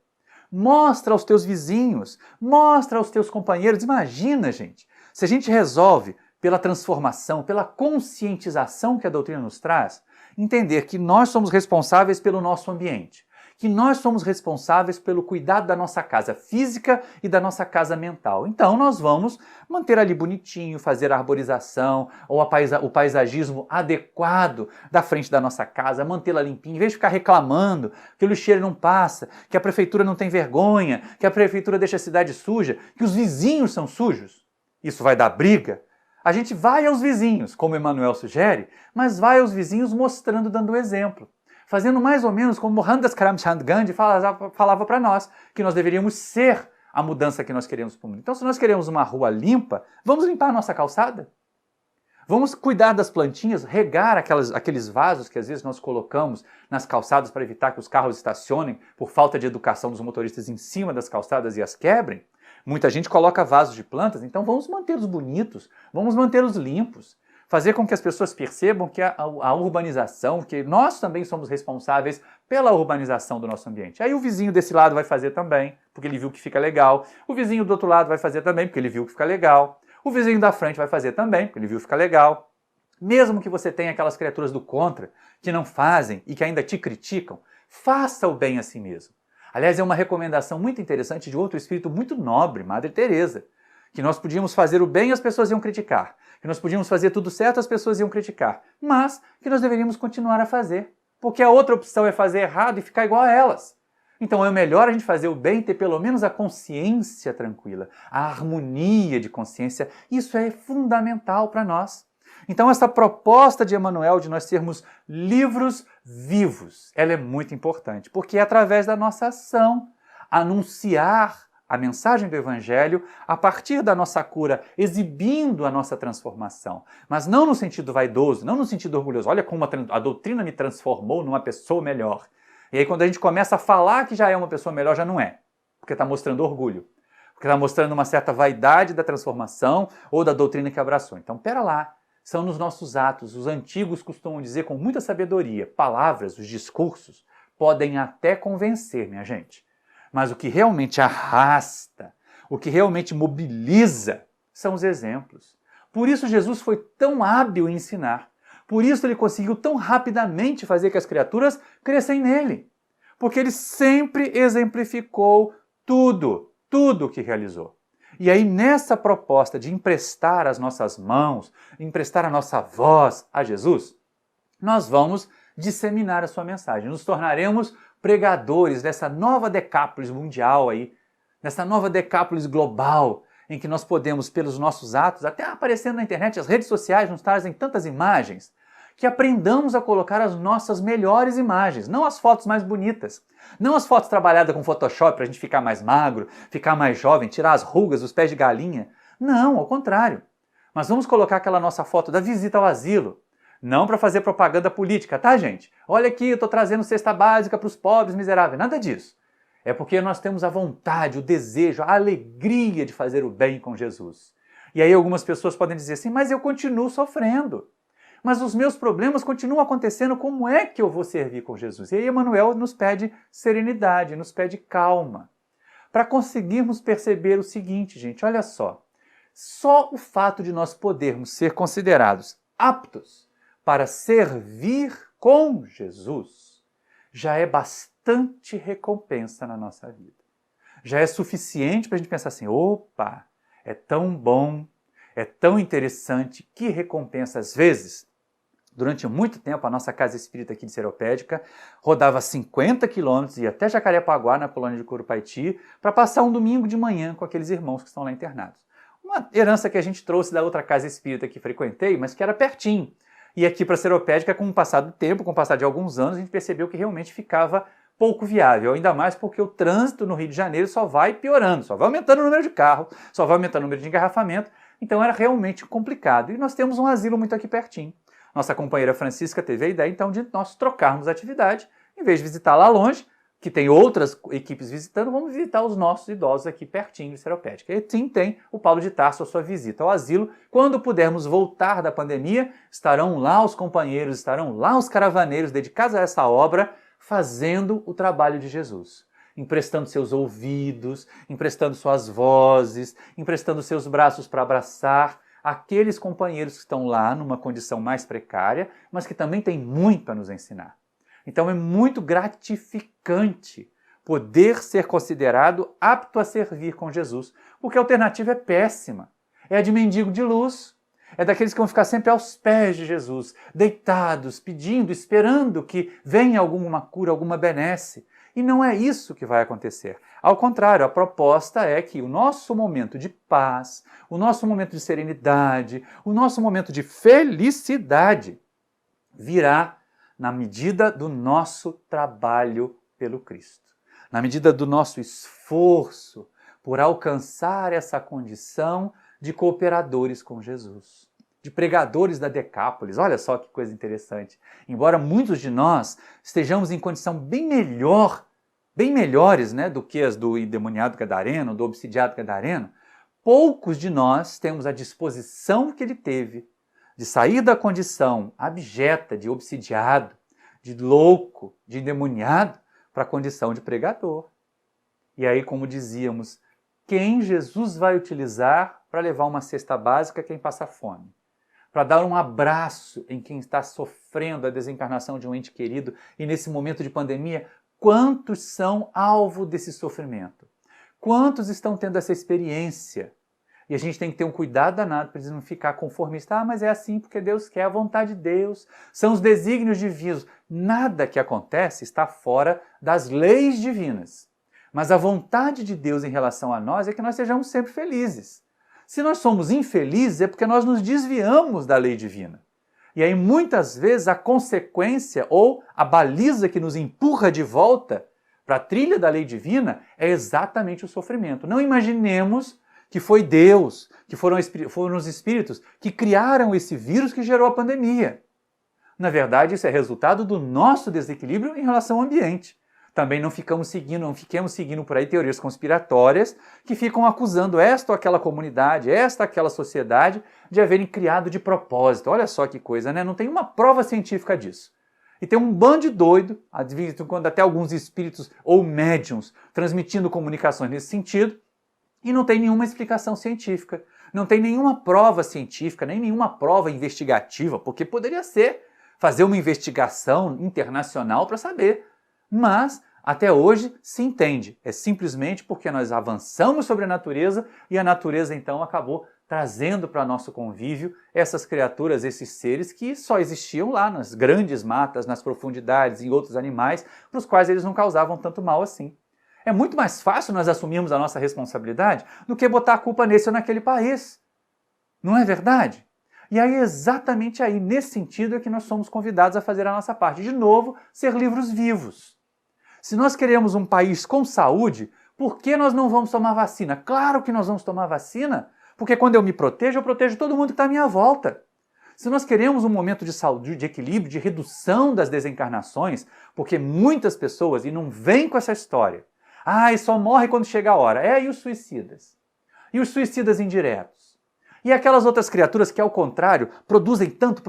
Mostra aos teus vizinhos, mostra aos teus companheiros. Imagina, gente, se a gente resolve pela transformação, pela conscientização que a doutrina nos traz, entender que nós somos responsáveis pelo nosso ambiente, que nós somos responsáveis pelo cuidado da nossa casa física e da nossa casa mental. Então nós vamos manter ali bonitinho, fazer a arborização ou o paisagismo adequado da frente da nossa casa, mantê-la limpinha, em vez de ficar reclamando que o lixeiro não passa, que a prefeitura não tem vergonha, que a prefeitura deixa a cidade suja, que os vizinhos são sujos. Isso vai dar briga. A gente vai aos vizinhos, como Emmanuel sugere, mas vai aos vizinhos mostrando, dando exemplo. Fazendo mais ou menos como Mohandas Karamchand Gandhi falava para nós, que nós deveríamos ser a mudança que nós queremos para o mundo. Então, se nós queremos uma rua limpa, vamos limpar a nossa calçada? Vamos cuidar das plantinhas, regar aqueles vasos que às vezes nós colocamos nas calçadas para evitar que os carros estacionem por falta de educação dos motoristas em cima das calçadas e as quebrem? Muita gente coloca vasos de plantas, então vamos mantê-los bonitos, vamos mantê-los limpos. Fazer com que as pessoas percebam que a urbanização, que nós também somos responsáveis pela urbanização do nosso ambiente. Aí o vizinho desse lado vai fazer também, porque ele viu que fica legal. O vizinho do outro lado vai fazer também, porque ele viu que fica legal. O vizinho da frente vai fazer também, porque ele viu que fica legal. Mesmo que você tenha aquelas criaturas do contra, que não fazem e que ainda te criticam, faça o bem a si mesmo. Aliás, é uma recomendação muito interessante de outro espírito muito nobre, Madre Teresa, que nós podíamos fazer o bem e as pessoas iam criticar, que nós podíamos fazer tudo certo, as pessoas iam criticar, mas que nós deveríamos continuar a fazer, porque a outra opção é fazer errado e ficar igual a elas. Então é melhor a gente fazer o bem e ter pelo menos a consciência tranquila, a harmonia de consciência. Isso é fundamental para nós. Então essa proposta de Emmanuel de nós sermos livros vivos, ela é muito importante, porque é através da nossa ação, anunciar a mensagem do Evangelho a partir da nossa cura, exibindo a nossa transformação. Mas não no sentido vaidoso, não no sentido orgulhoso. Olha como a doutrina me transformou numa pessoa melhor. E aí quando a gente começa a falar que já é uma pessoa melhor, já não é. Porque está mostrando orgulho. Porque está mostrando uma certa vaidade da transformação ou da doutrina que abraçou. Então, pera lá. São nos nossos atos. Os antigos costumam dizer com muita sabedoria, palavras, os discursos, podem até convencer, minha gente. Mas o que realmente arrasta, o que realmente mobiliza, são os exemplos. Por isso Jesus foi tão hábil em ensinar. Por isso ele conseguiu tão rapidamente fazer que as criaturas crescem nele. Porque ele sempre exemplificou tudo o que realizou. E aí nessa proposta de emprestar as nossas mãos, emprestar a nossa voz a Jesus, nós vamos disseminar a sua mensagem. Nos tornaremos pregadores dessa nova decápolis mundial aí, dessa nova decápolis global, em que nós podemos, pelos nossos atos, até aparecendo na internet, as redes sociais nos trazem tantas imagens, que aprendamos a colocar as nossas melhores imagens, não as fotos mais bonitas, não as fotos trabalhadas com Photoshop para a gente ficar mais magro, ficar mais jovem, tirar as rugas, os pés de galinha. Não, ao contrário. Mas vamos colocar aquela nossa foto da visita ao asilo, não para fazer propaganda política, tá, gente? Olha aqui, eu estou trazendo cesta básica para os pobres miseráveis. Nada disso. É porque nós temos a vontade, o desejo, a alegria de fazer o bem com Jesus. E aí algumas pessoas podem dizer assim, mas eu continuo sofrendo. Mas os meus problemas continuam acontecendo, como é que eu vou servir com Jesus? E aí Emmanuel nos pede serenidade, nos pede calma. Para conseguirmos perceber o seguinte, gente, olha só. Só o fato de nós podermos ser considerados aptos para servir com Jesus, já é bastante recompensa na nossa vida. Já é suficiente para a gente pensar assim, opa, é tão bom, é tão interessante, que recompensa. Às vezes, durante muito tempo, a nossa casa espírita aqui de Seropédica rodava 50 quilômetros, ia até Jacarepaguá, na colônia de Curupaiti, para passar um domingo de manhã com aqueles irmãos que estão lá internados. Uma herança que a gente trouxe da outra casa espírita que frequentei, mas que era pertinho. E aqui para a Seropédica, com o passar do tempo, com o passar de alguns anos, a gente percebeu que realmente ficava pouco viável, ainda mais porque o trânsito no Rio de Janeiro só vai piorando, só vai aumentando o número de carros, só vai aumentando o número de engarrafamento, então era realmente complicado. E nós temos um asilo muito aqui pertinho. Nossa companheira Francisca teve a ideia, então, de nós trocarmos a atividade, em vez de visitar lá longe, que tem outras equipes visitando, vamos visitar os nossos idosos aqui pertinho de Seropédica. E sim, tem o Paulo de Tarso, a sua visita ao asilo. Quando pudermos voltar da pandemia, estarão lá os companheiros, estarão lá os caravaneiros dedicados a essa obra, fazendo o trabalho de Jesus. Emprestando seus ouvidos, emprestando suas vozes, emprestando seus braços para abraçar aqueles companheiros que estão lá numa condição mais precária, mas que também têm muito a nos ensinar. Então é muito gratificante poder ser considerado apto a servir com Jesus, porque a alternativa é péssima. É a de mendigo de luz, é daqueles que vão ficar sempre aos pés de Jesus, deitados, pedindo, esperando que venha alguma cura, alguma benesse. E não é isso que vai acontecer. Ao contrário, a proposta é que o nosso momento de paz, o nosso momento de serenidade, o nosso momento de felicidade virá na medida do nosso trabalho pelo Cristo, na medida do nosso esforço por alcançar essa condição de cooperadores com Jesus, de pregadores da Decápolis. Olha só que coisa interessante. Embora muitos de nós estejamos em condição bem melhores, né, do que as do endemoniado gadareno, do obsidiado gadareno, poucos de nós temos a disposição que ele teve de sair da condição abjeta de obsidiado, de louco, de endemoniado, para a condição de pregador. E aí, como dizíamos, quem Jesus vai utilizar para levar uma cesta básica a quem passa fome? Para dar um abraço em quem está sofrendo a desencarnação de um ente querido e nesse momento de pandemia, quantos são alvo desse sofrimento? Quantos estão tendo essa experiência E a gente tem que ter um cuidado danado para não ficar conformista. Ah, mas é assim porque Deus quer, a vontade de Deus, são os desígnios divinos. Nada que acontece está fora das leis divinas. Mas a vontade de Deus em relação a nós é que nós sejamos sempre felizes. Se nós somos infelizes é porque nós nos desviamos da lei divina. E aí muitas vezes a consequência ou a baliza que nos empurra de volta para a trilha da lei divina é exatamente o sofrimento. Não imaginemos que foi Deus, que foram os espíritos que criaram esse vírus que gerou a pandemia. Na verdade, isso é resultado do nosso desequilíbrio em relação ao ambiente. Também não fiquemos seguindo por aí teorias conspiratórias que ficam acusando esta ou aquela comunidade, esta ou aquela sociedade de haverem criado de propósito. Olha só que coisa, né? Não tem uma prova científica disso. E tem um bando de doido, quando até alguns espíritos ou médiums transmitindo comunicações nesse sentido, e não tem nenhuma explicação científica. Não tem nenhuma prova científica, nem nenhuma prova investigativa, porque poderia ser fazer uma investigação internacional para saber. Mas até hoje se entende, é simplesmente porque nós avançamos sobre a natureza e a natureza então acabou trazendo para nosso convívio essas criaturas, esses seres que só existiam lá nas grandes matas, nas profundidades, em outros animais, para os quais eles não causavam tanto mal assim. É muito mais fácil nós assumirmos a nossa responsabilidade do que botar a culpa nesse ou naquele país. Não é verdade? E aí, exatamente aí, nesse sentido, é que nós somos convidados a fazer a nossa parte. De novo, ser livros vivos. Se nós queremos um país com saúde, por que nós não vamos tomar vacina? Claro que nós vamos tomar vacina, porque quando eu me protejo, eu protejo todo mundo que está à minha volta. Se nós queremos um momento de saúde, de equilíbrio, de redução das desencarnações, porque muitas pessoas, e não vem com essa história, e só morre quando chega a hora. E os suicidas? E os suicidas indiretos? E aquelas outras criaturas que, ao contrário, produzem tanto,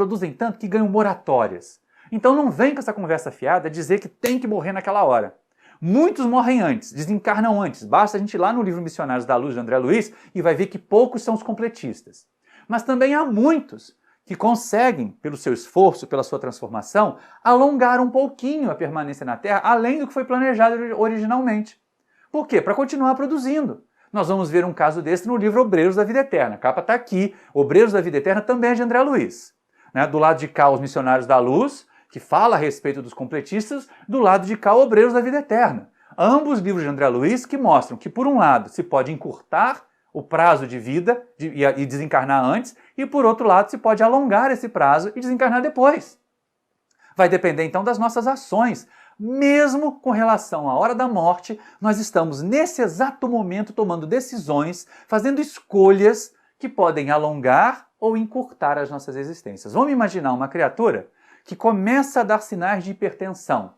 que ganham moratórias. Então não vem com essa conversa fiada dizer que tem que morrer naquela hora. Muitos morrem antes, desencarnam antes. Basta a gente ir lá no livro Missionários da Luz, de André Luiz, e vai ver que poucos são os completistas. Mas também há muitos que conseguem, pelo seu esforço, pela sua transformação, alongar um pouquinho a permanência na Terra, além do que foi planejado originalmente. Por quê? Para continuar produzindo. Nós vamos ver um caso desse no livro Obreiros da Vida Eterna. A capa está aqui. Obreiros da Vida Eterna também é de André Luiz. Do lado de cá, os Missionários da Luz, que fala a respeito dos completistas, do lado de cá, Obreiros da Vida Eterna. Ambos livros de André Luiz que mostram que, por um lado, se pode encurtar o prazo de vida e desencarnar antes, e, por outro lado, se pode alongar esse prazo e desencarnar depois. Vai depender, então, das nossas ações. Mesmo com relação à hora da morte, nós estamos, nesse exato momento, tomando decisões, fazendo escolhas que podem alongar ou encurtar as nossas existências. Vamos imaginar uma criatura que começa a dar sinais de hipertensão.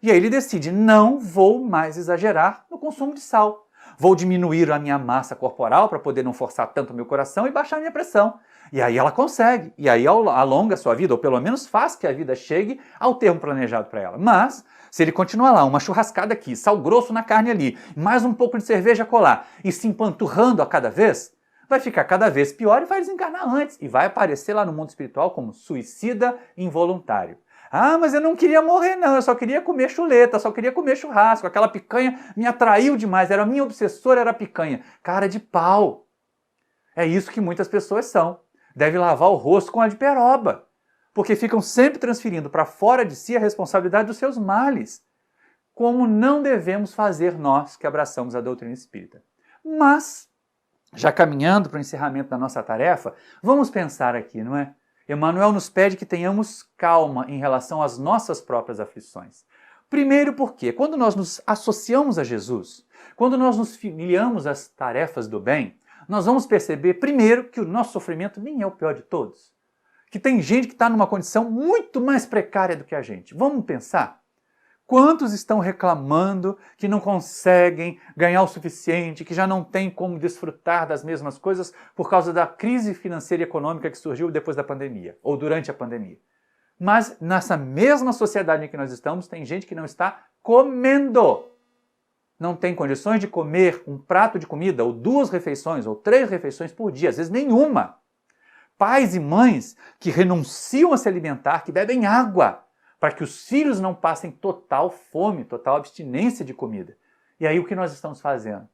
E aí ele decide, não vou mais exagerar no consumo de sal. Vou diminuir a minha massa corporal para poder não forçar tanto o meu coração e baixar a minha pressão. E aí ela consegue. E aí alonga a sua vida, ou pelo menos faz que a vida chegue ao termo planejado para ela. Mas, se ele continuar lá, uma churrascada aqui, sal grosso na carne ali, mais um pouco de cerveja colar, e se empanturrando a cada vez, vai ficar cada vez pior e vai desencarnar antes. E vai aparecer lá no mundo espiritual como suicida involuntário. Mas eu não queria morrer não, eu só queria comer chuleta, só queria comer churrasco, aquela picanha me atraiu demais, era a minha obsessora, era a picanha. Cara de pau. É isso que muitas pessoas são. Deve lavar o rosto com a de peroba, porque ficam sempre transferindo para fora de si a responsabilidade dos seus males, como não devemos fazer nós que abraçamos a doutrina espírita. Mas, já caminhando para o encerramento da nossa tarefa, vamos pensar aqui, não é? Emmanuel nos pede que tenhamos calma em relação às nossas próprias aflições. Primeiro porque, quando nós nos associamos a Jesus, quando nós nos filiamos às tarefas do bem, nós vamos perceber, primeiro, que o nosso sofrimento nem é o pior de todos. Que tem gente que está numa condição muito mais precária do que a gente. Vamos pensar? Quantos estão reclamando que não conseguem ganhar o suficiente, que já não tem como desfrutar das mesmas coisas por causa da crise financeira e econômica que surgiu depois da pandemia, ou durante a pandemia? Mas nessa mesma sociedade em que nós estamos, tem gente que não está comendo. Não tem condições de comer um prato de comida, ou 2 refeições, ou 3 refeições por dia, às vezes nenhuma. Pais e mães que renunciam a se alimentar, que bebem água, para que os filhos não passem total fome, total abstinência de comida. E aí o que nós estamos fazendo?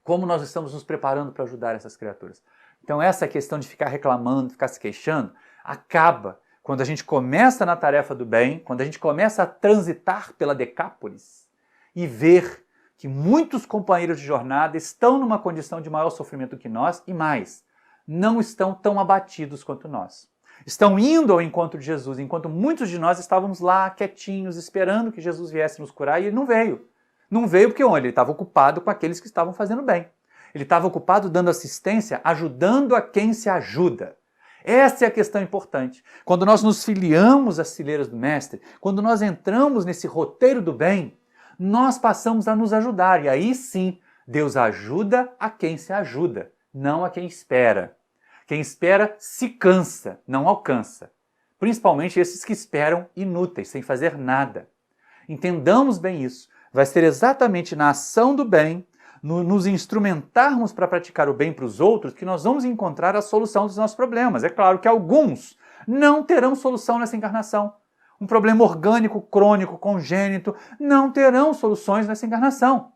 Como nós estamos nos preparando para ajudar essas criaturas? Então essa questão de ficar reclamando, ficar se queixando, acaba quando a gente começa na tarefa do bem, quando a gente começa a transitar pela Decápolis e ver que muitos companheiros de jornada estão numa condição de maior sofrimento que nós e mais, não estão tão abatidos quanto nós. Estão indo ao encontro de Jesus, enquanto muitos de nós estávamos lá quietinhos, esperando que Jesus viesse nos curar, e ele não veio. Não veio porque onde? Ele estava ocupado com aqueles que estavam fazendo bem. Ele estava ocupado dando assistência, ajudando a quem se ajuda. Essa é a questão importante. Quando nós nos filiamos às fileiras do Mestre, quando nós entramos nesse roteiro do bem, nós passamos a nos ajudar. E aí sim, Deus ajuda a quem se ajuda, não a quem espera. Quem espera se cansa, não alcança. Principalmente esses que esperam inúteis, sem fazer nada. Entendamos bem isso. Vai ser exatamente na ação do bem, nos instrumentarmos para praticar o bem para os outros, que nós vamos encontrar a solução dos nossos problemas. É claro que alguns não terão solução nessa encarnação. Um problema orgânico, crônico, congênito, não terão soluções nessa encarnação.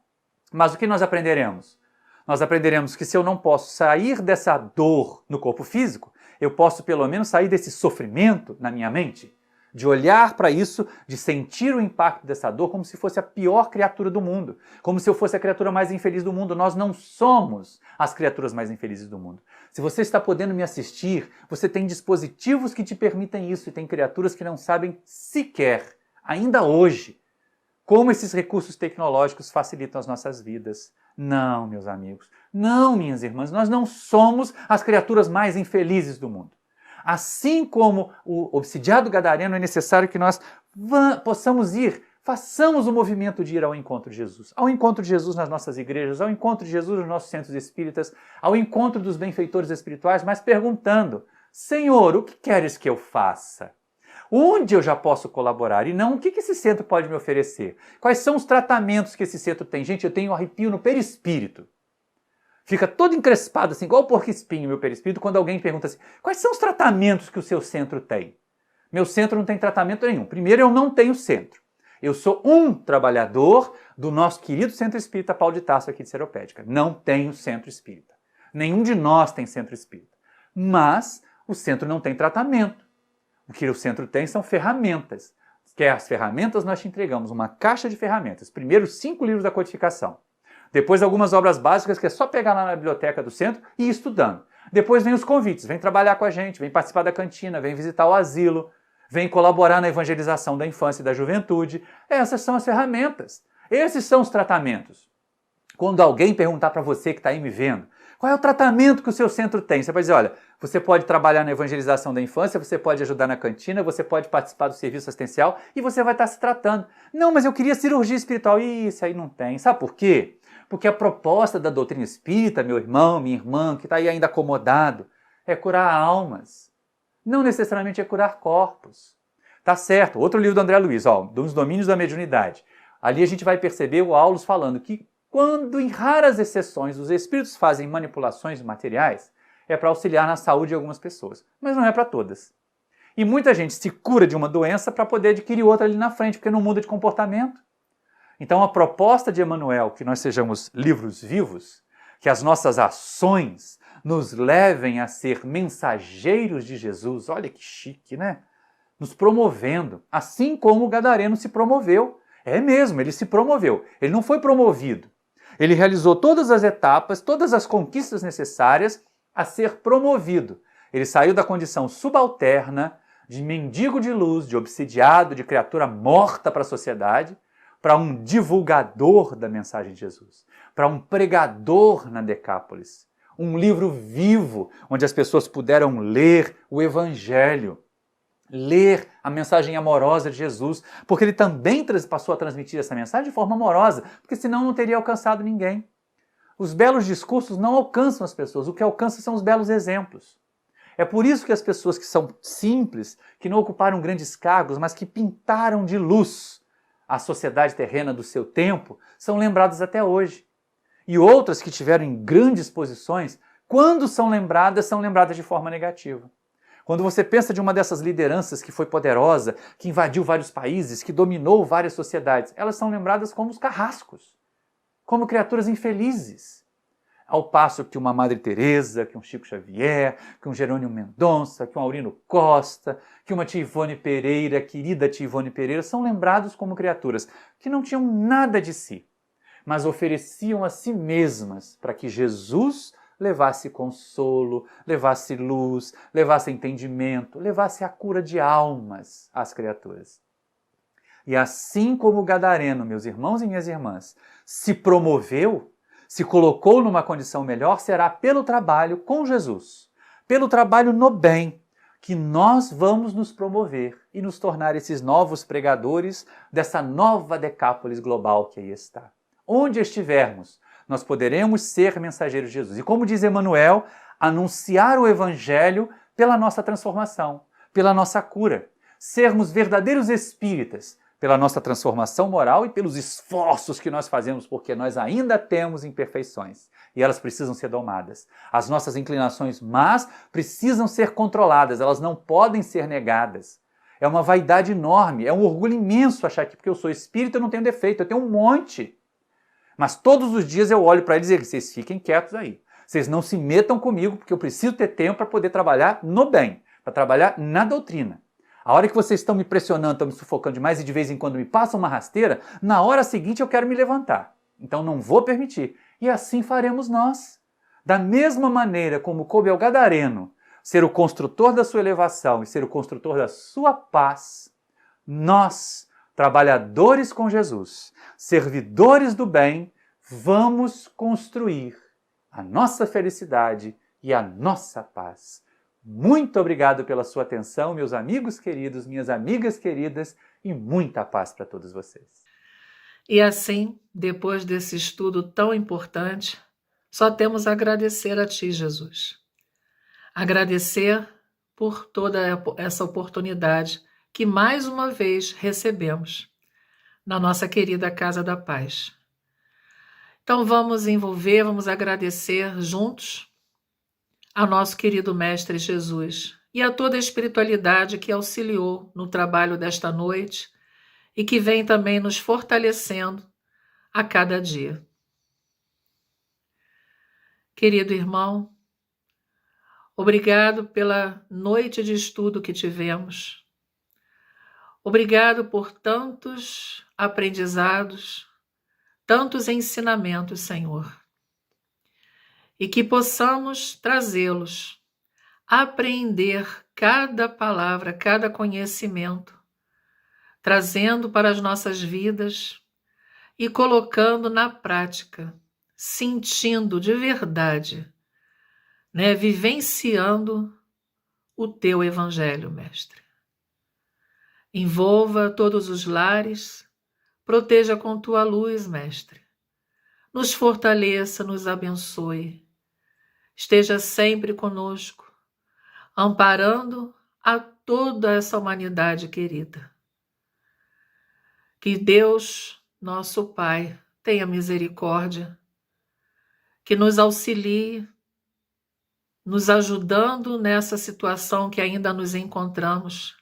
Mas o que nós aprenderemos? Nós aprenderemos que se eu não posso sair dessa dor no corpo físico, eu posso pelo menos sair desse sofrimento na minha mente, de olhar para isso, de sentir o impacto dessa dor como se fosse a pior criatura do mundo, como se eu fosse a criatura mais infeliz do mundo. Nós não somos as criaturas mais infelizes do mundo. Se você está podendo me assistir, você tem dispositivos que te permitem isso, e tem criaturas que não sabem sequer, ainda hoje, como esses recursos tecnológicos facilitam as nossas vidas. Não, meus amigos, não, minhas irmãs, nós não somos as criaturas mais infelizes do mundo. Assim como o obsidiado gadareno, é necessário que nós possamos ir, façamos o movimento de ir ao encontro de Jesus. Ao encontro de Jesus nas nossas igrejas, ao encontro de Jesus nos nossos centros espíritas, ao encontro dos benfeitores espirituais, mas perguntando: Senhor, o que queres que eu faça? Onde eu já posso colaborar? E não, o que esse centro pode me oferecer? Quais são os tratamentos que esse centro tem? Gente, eu tenho arrepio no perispírito. Fica todo encrespado, assim, igual o porco-espinho, meu perispírito, quando alguém pergunta assim: quais são os tratamentos que o seu centro tem? Meu centro não tem tratamento nenhum. Primeiro, eu não tenho centro. Eu sou um trabalhador do nosso querido Centro Espírita Paulo de Tarso aqui de Seropédica. Não tenho centro espírita. Nenhum de nós tem centro espírita. Mas o centro não tem tratamento. O que o centro tem são ferramentas. Que as ferramentas nós te entregamos, uma caixa de ferramentas. Primeiro, 5 livros da codificação. Depois, algumas obras básicas que é só pegar lá na biblioteca do centro e ir estudando. Depois vem os convites, vem trabalhar com a gente, vem participar da cantina, vem visitar o asilo, vem colaborar na evangelização da infância e da juventude. Essas são as ferramentas. Esses são os tratamentos. Quando alguém perguntar para você que está aí me vendo, qual é o tratamento que o seu centro tem? Você vai dizer: olha, você pode trabalhar na evangelização da infância, você pode ajudar na cantina, você pode participar do serviço assistencial e você vai estar se tratando. Não, mas eu queria cirurgia espiritual. Isso aí não tem. Sabe por quê? Porque a proposta da doutrina espírita, meu irmão, minha irmã, que está aí ainda acomodado, é curar almas. Não necessariamente é curar corpos. Tá certo. Outro livro do André Luiz, dos domínios da mediunidade. Ali a gente vai perceber o Aulus falando que quando, em raras exceções, os espíritos fazem manipulações materiais, é para auxiliar na saúde de algumas pessoas. Mas não é para todas. E muita gente se cura de uma doença para poder adquirir outra ali na frente, porque não muda de comportamento. Então a proposta de Emmanuel, que nós sejamos livros vivos, que as nossas ações nos levem a ser mensageiros de Jesus, olha que chique, né? Nos promovendo, assim como o gadareno se promoveu. É mesmo, ele se promoveu, ele não foi promovido. Ele realizou todas as etapas, todas as conquistas necessárias a ser promovido. Ele saiu da condição subalterna, de mendigo de luz, de obsidiado, de criatura morta para a sociedade, para um divulgador da mensagem de Jesus, para um pregador na Decápolis, um livro vivo onde as pessoas puderam ler o Evangelho, ler a mensagem amorosa de Jesus, porque ele também passou a transmitir essa mensagem de forma amorosa, porque senão não teria alcançado ninguém. Os belos discursos não alcançam as pessoas, o que alcança são os belos exemplos. É por isso que as pessoas que são simples, que não ocuparam grandes cargos, mas que pintaram de luz a sociedade terrena do seu tempo, são lembradas até hoje. E outras que tiveram em grandes posições, quando são lembradas de forma negativa. Quando você pensa de uma dessas lideranças que foi poderosa, que invadiu vários países, que dominou várias sociedades, elas são lembradas como os carrascos, como criaturas infelizes. ao passo que uma Madre Teresa, que um Chico Xavier, que um Jerônimo Mendonça, que um Aurino Costa, que uma tia Ivone Pereira, querida tia Ivone Pereira, são lembrados como criaturas que não tinham nada de si, mas ofereciam a si mesmas para que Jesus levasse consolo, levasse luz, levasse entendimento, levasse a cura de almas às criaturas. E assim como o gadareno, meus irmãos e minhas irmãs, se promoveu, se colocou numa condição melhor, será pelo trabalho com Jesus, pelo trabalho no bem, que nós vamos nos promover e nos tornar esses novos pregadores dessa nova Decápolis global que aí está. Onde estivermos, nós poderemos ser mensageiros de Jesus. E como diz Emmanuel, anunciar o Evangelho pela nossa transformação, pela nossa cura. Sermos verdadeiros espíritas, pela nossa transformação moral e pelos esforços que nós fazemos, porque nós ainda temos imperfeições e elas precisam ser domadas. As nossas inclinações más precisam ser controladas, elas não podem ser negadas. É uma vaidade enorme, é um orgulho imenso achar que porque eu sou espírita eu não tenho defeito, eu tenho um monte. Mas todos os dias eu olho para eles e digo, vocês fiquem quietos aí. Vocês não se metam comigo, porque eu preciso ter tempo para poder trabalhar no bem, para trabalhar na doutrina. A hora que vocês estão me pressionando, estão me sufocando demais e de vez em quando me passam uma rasteira, na hora seguinte eu quero me levantar. Então não vou permitir. E assim faremos nós. Da mesma maneira como coube ao gadareno ser o construtor da sua elevação e ser o construtor da sua paz, nós, trabalhadores com Jesus, servidores do bem, vamos construir a nossa felicidade e a nossa paz. Muito obrigado pela sua atenção, meus amigos queridos, minhas amigas queridas, e muita paz para todos vocês. E assim, depois desse estudo tão importante, só temos a agradecer a Ti, Jesus. Agradecer por toda essa oportunidade que mais uma vez recebemos na nossa querida Casa da Paz. Então vamos envolver, vamos agradecer juntos ao nosso querido Mestre Jesus e a toda a espiritualidade que auxiliou no trabalho desta noite e que vem também nos fortalecendo a cada dia. Querido irmão, obrigado pela noite de estudo que tivemos. Obrigado por tantos aprendizados, tantos ensinamentos, Senhor. E que possamos trazê-los, apreender cada palavra, cada conhecimento, trazendo para as nossas vidas e colocando na prática, sentindo de verdade, vivenciando o Teu Evangelho, Mestre. Envolva todos os lares, proteja com Tua luz, Mestre. Nos fortaleça, nos abençoe. Esteja sempre conosco, amparando a toda essa humanidade querida. Que Deus, nosso Pai, tenha misericórdia, que nos auxilie, nos ajudando nessa situação que ainda nos encontramos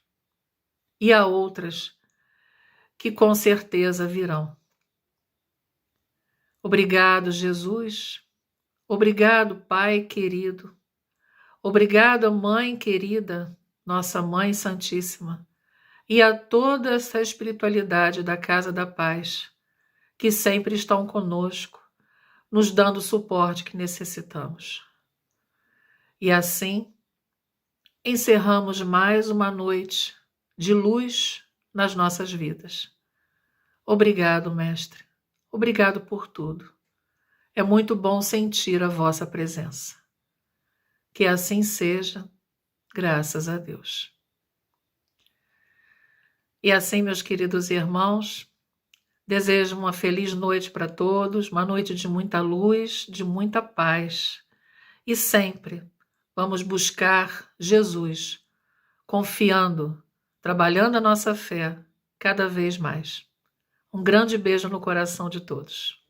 e a outras que com certeza virão. Obrigado, Jesus. Obrigado, Pai querido. Obrigado, Mãe querida, nossa Mãe Santíssima, e a toda essa espiritualidade da Casa da Paz, que sempre estão conosco, nos dando o suporte que necessitamos. E assim, encerramos mais uma noite de luz nas nossas vidas. Obrigado, Mestre. Obrigado por tudo. É muito bom sentir a vossa presença. Que assim seja, graças a Deus. E assim, meus queridos irmãos, desejo uma feliz noite para todos, uma noite de muita luz, de muita paz. E sempre vamos buscar Jesus, confiando, trabalhando a nossa fé cada vez mais. Um grande beijo no coração de todos.